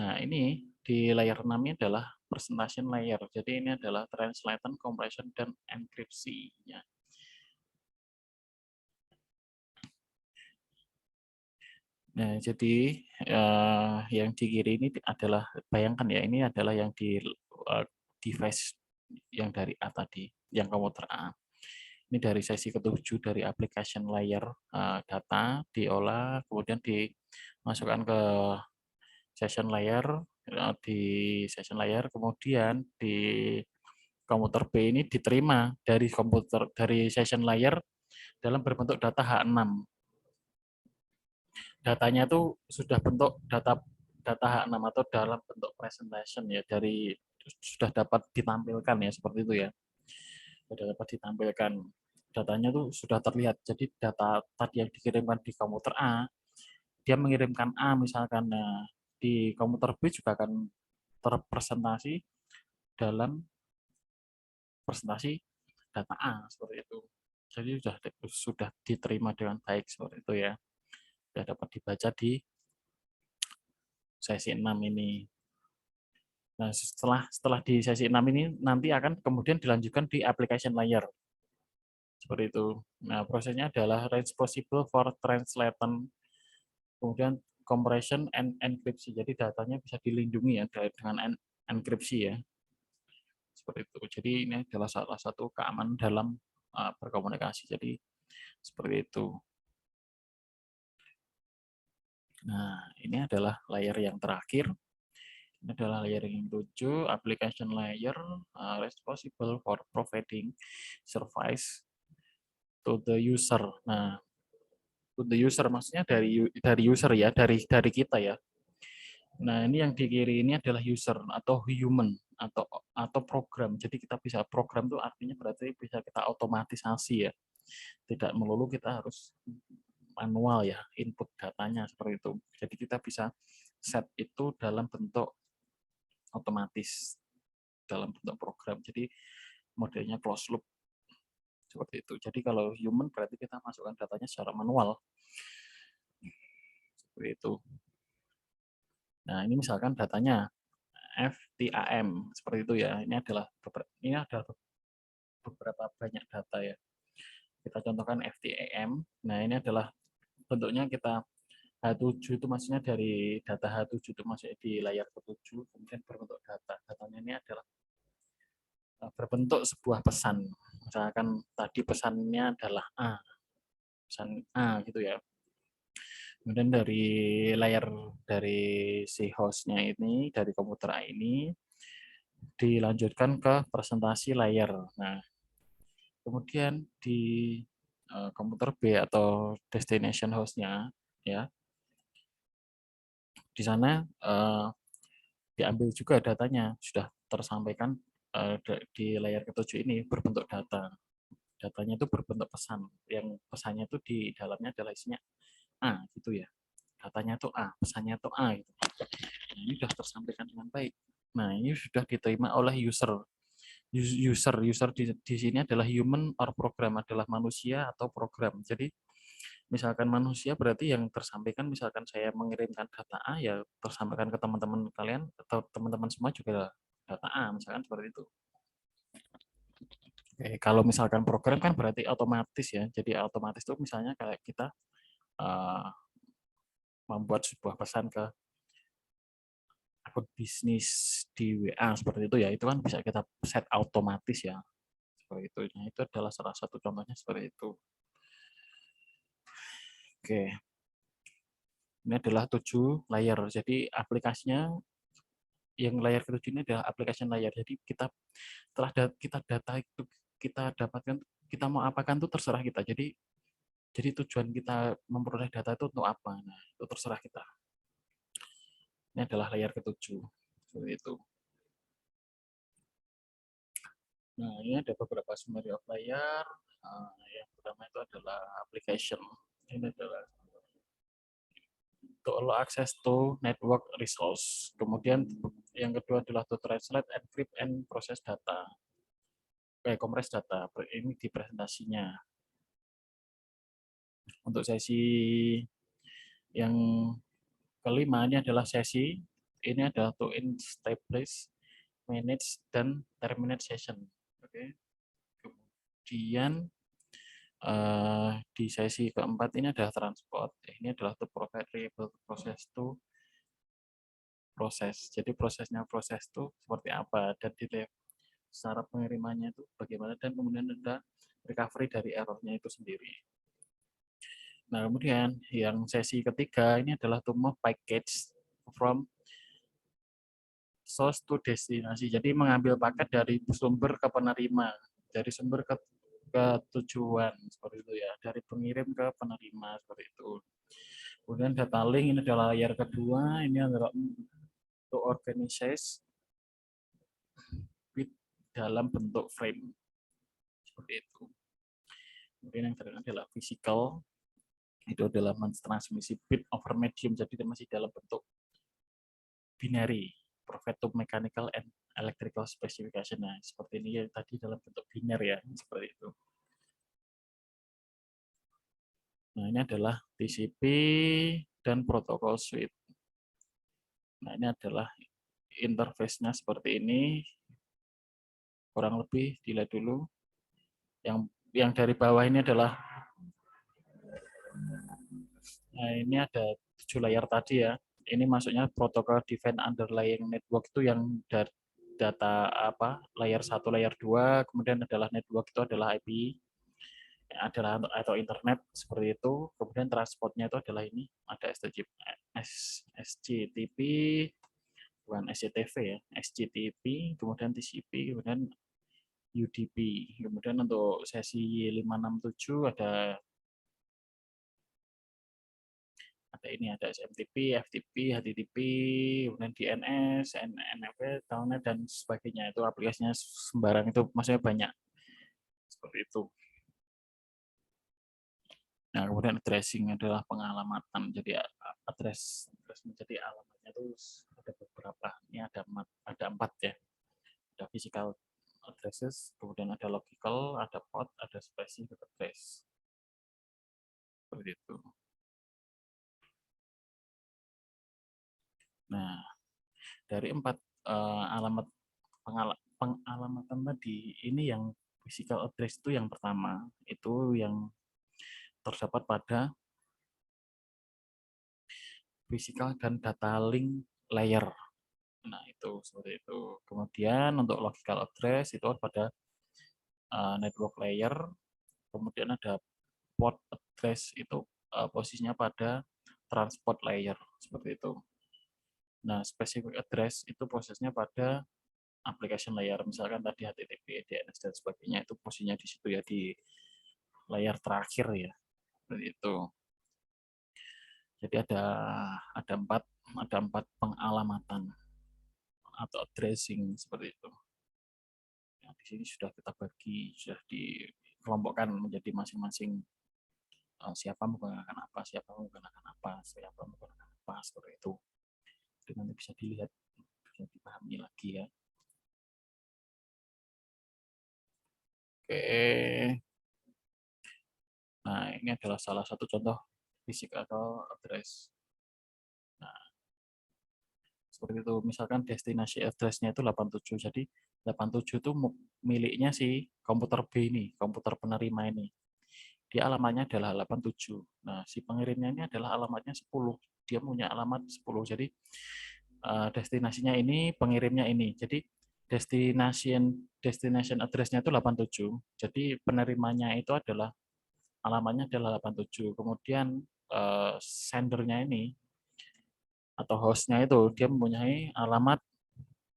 Nah, ini di layer 6 ini adalah presentation layer. Jadi ini adalah translation, compression, dan enkripsi. Ya. Nah, jadi yang di kiri ini adalah, bayangkan ya, ini adalah yang di device yang dari A tadi, yang komputer A. Ini dari sesi ke-7 dari application layer data, diolah, kemudian dimasukkan ke session layer, di session layer, kemudian di komputer B ini diterima dari session layer dalam berbentuk data H6. Datanya itu sudah bentuk data H6 atau dalam bentuk presentation ya, sudah dapat ditampilkan ya, seperti itu ya. Sudah dapat ditampilkan. Datanya itu sudah terlihat. Jadi data tadi yang dikirimkan di komputer A, dia mengirimkan A misalkan, nah, di komputer B juga akan terpresentasi dalam presentasi data A seperti itu. Jadi sudah diterima dengan baik seperti itu ya. Sudah dapat dibaca di sesi 6 ini. Nah, setelah di sesi 6 ini nanti akan kemudian dilanjutkan di application layer. Seperti itu. Nah, prosesnya adalah responsible for translation, kemudian compression and encryption. Jadi datanya bisa dilindungi ya dengan enkripsi ya. Seperti itu. Jadi ini adalah salah satu keamanan dalam berkomunikasi. Jadi seperti itu. Nah, ini adalah layer yang terakhir. Ini adalah layer yang 7, application layer, responsible for providing service to the user. Nah, to the user maksudnya dari user ya, dari kita ya. Nah, ini yang di kiri ini adalah user atau human atau program. Jadi kita bisa program itu artinya berarti bisa kita otomatisasi ya. Tidak melulu kita harus manual ya, input datanya seperti itu. Jadi kita bisa set itu dalam bentuk otomatis, dalam bentuk program. Jadi modelnya closed loop seperti itu. Jadi kalau human berarti kita masukkan datanya secara manual. Seperti itu. Nah, ini misalkan datanya FTAM seperti itu ya. Ini adalah beberapa banyak data ya. Kita contohkan FTAM. Nah, ini adalah bentuknya kita H7 itu maksudnya dari data H7 itu masuk di layar ke-7, kemudian berbentuk data. Datanya ini adalah berbentuk sebuah pesan. Misalkan tadi pesannya adalah A, pesan A gitu ya. Kemudian dari layar dari si hostnya ini, dari komputer A ini, dilanjutkan ke presentasi layar. Nah, kemudian di komputer B atau destination hostnya, ya, di sana diambil juga datanya, sudah tersampaikan di layar ketujuh ini berbentuk data. Datanya itu berbentuk pesan, yang pesannya itu di dalamnya adalah isinya A gitu ya. Datanya itu A, pesannya itu A gitu. Nah, ini sudah tersampaikan dengan baik. Nah, ini sudah diterima oleh user. User di sini adalah human or program, adalah manusia atau program. Jadi misalkan manusia berarti yang tersampaikan, misalkan saya mengirimkan data A ya tersampaikan ke teman-teman kalian atau teman-teman semua juga data A, misalkan seperti itu. Oke, kalau misalkan program kan berarti otomatis ya. Jadi otomatis itu misalnya kayak kita uh, membuat sebuah pesan ke akun bisnis di WA seperti itu ya. Itu kan bisa kita set otomatis ya. Seperti itu. Nah, itu adalah salah satu contohnya seperti itu. Oke. Ini adalah 7 layar. Jadi aplikasinya yang layar ketujuh ini adalah application layar. Jadi kita setelah kita data itu kita dapatkan, kita mau apakan itu terserah kita. Jadi tujuan kita memperoleh data itu untuk apa? Nah, itu terserah kita. Ini adalah layar ketujuh. Seperti itu. Nah, ini ada beberapa summary of layer. Yang pertama itu adalah application. Ini adalah to allow access to network resource. Kemudian yang kedua adalah to translate, encrypt, and process data. Compress data. Ini di presentasinya. Untuk sesi yang kelima ini adalah sesi. Ini adalah to establish, manage, dan terminate session. Oke. Kemudian di sesi keempat ini adalah transport. Ini adalah to provide reliable process to proses. Jadi prosesnya proses itu seperti apa dan detail cara pengirimannya itu bagaimana, dan kemudian ada recovery dari errornya itu sendiri. Nah, kemudian yang sesi ketiga ini adalah to move package from source to destinasi. Jadi mengambil paket dari sumber ke penerima, dari sumber ke tujuan seperti itu ya, dari pengirim ke penerima seperti itu. Kemudian data link ini adalah layar kedua, ini adalah to organize bit dalam bentuk frame seperti itu. Kemudian yang terakhir adalah physical, itu adalah transmisi bit over medium, jadi masih dalam bentuk binary, provide to mechanical and electrical specification. Nah, seperti ini ya, tadi dalam bentuk binary ya, seperti itu. Nah, ini adalah TCP dan protokol suite. Nah, ini adalah interface-nya seperti ini. Kurang lebih dilihat dulu. Yang yang dari bawah ini adalah, nah ini ada 7 layer tadi ya. Ini masuknya protokol Define Underlying Network itu yang dari data apa layer 1, layer 2, kemudian adalah network itu adalah IP, adalah atau internet seperti itu. Kemudian transportnya itu adalah ini ada SCTP, bukan SCTV ya, SCTP, kemudian TCP, kemudian UDP. Kemudian untuk sesi 567 ada ini ada SMTP, FTP, HTTP, kemudian DNS, NFV, Telnet dan sebagainya. Itu aplikasinya sembarang itu maksudnya banyak seperti itu. Nah, kemudian addressing adalah pengalamatan. Jadi address menjadi alamatnya itu ada beberapa. Ini ada empat ya. Ada physical addresses, kemudian ada logical, ada port, ada specific address. Seperti itu. Nah, dari empat alamat pengalamatan tadi, ini yang physical address itu yang pertama, itu yang terdapat pada physical dan data link layer. Nah, itu seperti itu. Kemudian untuk logical address itu pada network layer, kemudian ada port address itu posisinya pada transport layer, seperti itu. Nah, specific address itu prosesnya pada application layer, misalkan tadi HTTP, DNS dan sebagainya itu posisinya di situ ya, di layer terakhir ya, seperti itu. Jadi ada empat pengalamatan atau addressing seperti itu. Nah, di sini sudah kita bagi, sudah dikelompokkan menjadi masing-masing siapa menggunakan apa, siapa menggunakan apa, siapa menggunakan apa, seperti itu. Jadi nanti bisa dilihat, bisa dipahami lagi ya. Oke. Nah, ini adalah salah satu contoh physical address. Nah, seperti itu. Misalkan destinasi address-nya itu 87. Jadi 87 itu miliknya si komputer B ini, komputer penerima ini. Dia alamatnya adalah 87. Nah, si pengirimnya ini adalah alamatnya 10. Dia punya alamat 10. Jadi destinasinya ini, pengirimnya ini. Jadi destination address-nya itu 87. Jadi penerimanya itu adalah alamatnya adalah 87. Kemudian sendernya ini atau hostnya itu dia mempunyai alamat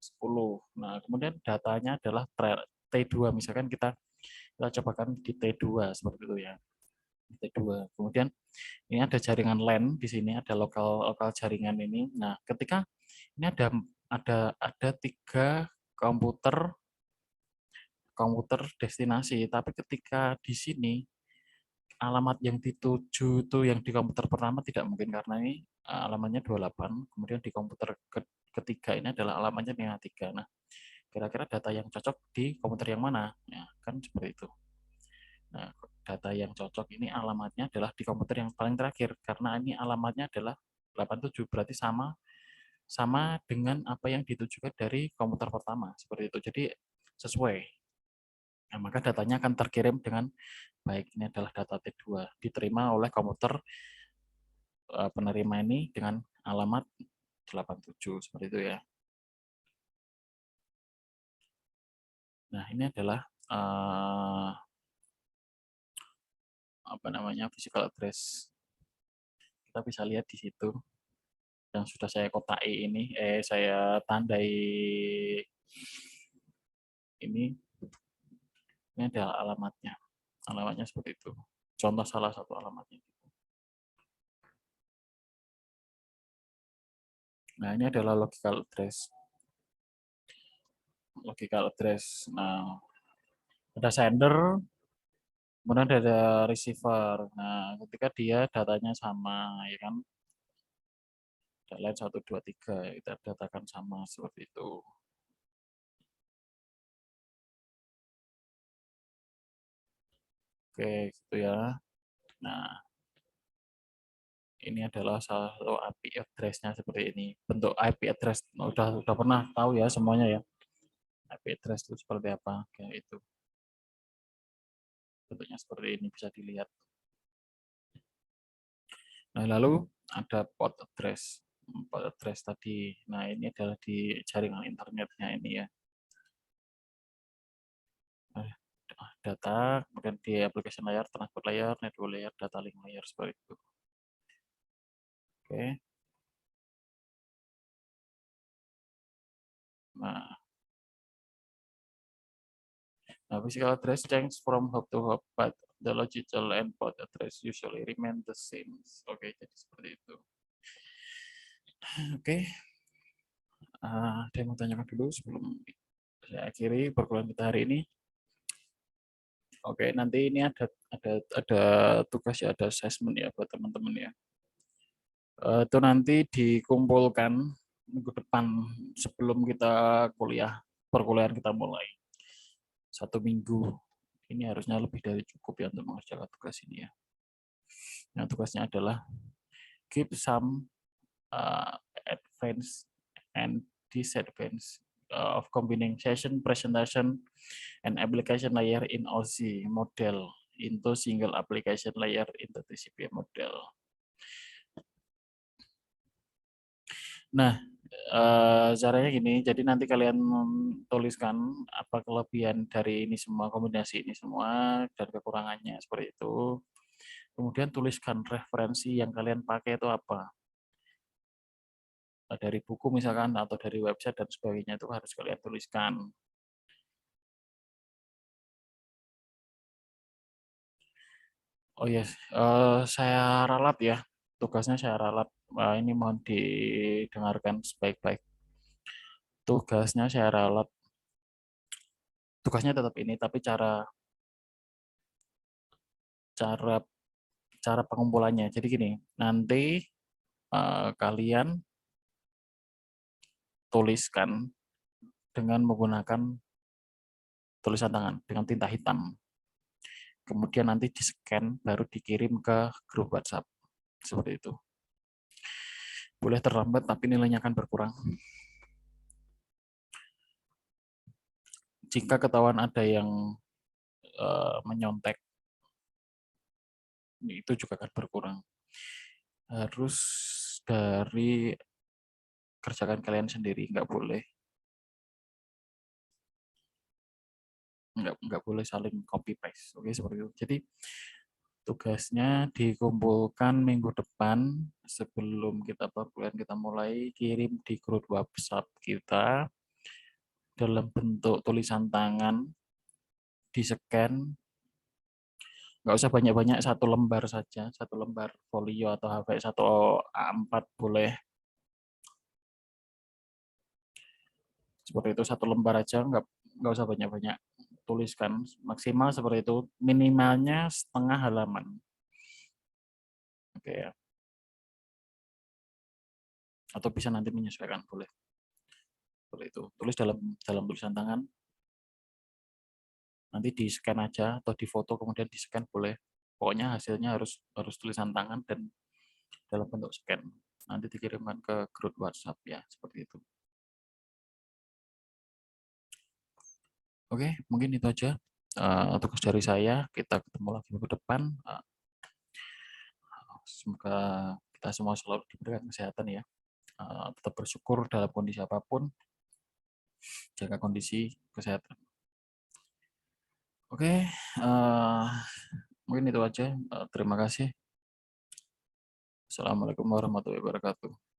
10. Nah, kemudian datanya adalah T2. Misalkan kita cobakan di T2 seperti itu ya. T2. Kemudian ini ada jaringan LAN di sini, ada lokal jaringan ini. Nah, ketika ini ada 3 komputer destinasi, tapi ketika di sini alamat yang dituju itu yang di komputer pertama tidak mungkin karena ini alamatnya 28, kemudian di komputer ketiga ini adalah alamatnya yang 3. Nah, kira-kira data yang cocok di komputer yang mana? Ya, kan seperti itu. Nah, data yang cocok ini alamatnya adalah di komputer yang paling terakhir karena ini alamatnya adalah 87, berarti sama dengan apa yang ditujukan dari komputer pertama, seperti itu. Jadi sesuai. Nah, maka datanya akan terkirim dengan baik. Ini adalah data T2 diterima oleh komputer penerima ini dengan alamat 87 seperti itu ya. Nah, ini adalah apa namanya physical address. Kita bisa lihat di situ yang sudah saya kotai ini, saya tandai ini adalah alamatnya. Alamatnya seperti itu. Contoh salah satu alamatnya. Nah, ini adalah logical address. Logical address. Nah, ada sender, kemudian ada receiver. Nah, ketika dia datanya sama, ya kan, lain 1, 2, 3, kita datakan sama seperti itu. Oke, gitu ya. Nah, ini adalah salah satu IP address-nya seperti ini. Bentuk IP address udah pernah tahu ya semuanya ya. IP address itu seperti apa? Kayak itu. bentuknya seperti ini, bisa dilihat. Nah, lalu ada port address. Port address tadi, nah ini adalah di jaringan internetnya ini ya. Data, kemudian di application layer, transport layer, network layer, data link layer, seperti itu. Oke. Nah, physical address change from hop to hop, but the logical and port address usually remain the same. Oke, jadi seperti itu. Oke. Ada yang mau tanyakan dulu sebelum saya akhiri perkuliahan kita hari ini? Oke, nanti ini ada tugas ya, ada assessment ya buat teman-teman ya. Itu nanti dikumpulkan minggu depan sebelum kita perkuliahan kita mulai. 1 minggu. Ini harusnya lebih dari cukup ya untuk mengerjakan tugas ini ya. Nah, tugasnya adalah give some advance and disadvantage of combining session, presentation, and application layer in OC model into single application layer into TCP model. Nah, caranya gini, jadi nanti kalian tuliskan apa kelebihan dari ini semua, kombinasi ini semua, dan kekurangannya seperti itu. Kemudian tuliskan referensi yang kalian pakai itu apa. Dari buku misalkan, atau dari website dan sebagainya itu harus kalian tuliskan. Oh yes, saya ralat ya, tugasnya saya ralat. Ini mohon didengarkan sebaik-baik. Tugasnya saya ralat. Tugasnya tetap ini, tapi cara cara cara pengumpulannya. Jadi gini, nanti kalian tuliskan dengan menggunakan tulisan tangan dengan tinta hitam. Kemudian nanti di-scan baru dikirim ke grup WhatsApp. Seperti itu. Boleh terlambat tapi nilainya akan berkurang. Jika ketahuan ada yang menyontek, itu juga akan berkurang. Harus dari kerjakan kalian sendiri, nggak boleh saling copy paste. Oke, seperti itu. Jadi tugasnya dikumpulkan minggu depan sebelum perkuliahan kita mulai, kirim di grup WhatsApp kita dalam bentuk tulisan tangan, di-scan, nggak usah banyak-banyak, 1 lembar saja, 1 lembar folio atau HVS atau A4 boleh. Seperti itu, 1 lembar aja, nggak usah banyak-banyak. Tuliskan maksimal seperti itu, minimalnya setengah halaman. Oke ya. Atau bisa nanti menyesuaikan, boleh. Seperti itu. Tulis dalam tulisan tangan. Nanti di-scan aja atau di-foto kemudian di-scan boleh. Pokoknya hasilnya harus tulisan tangan dan dalam bentuk scan. Nanti dikirimkan ke grup WhatsApp ya, seperti itu. Oke, mungkin itu aja tugas dari saya. Kita ketemu lagi minggu depan. Semoga kita semua selalu diberikan kesehatan ya. Tetap bersyukur dalam kondisi apapun. Jaga kondisi kesehatan. Oke, mungkin itu aja. Terima kasih. Assalamualaikum warahmatullahi wabarakatuh.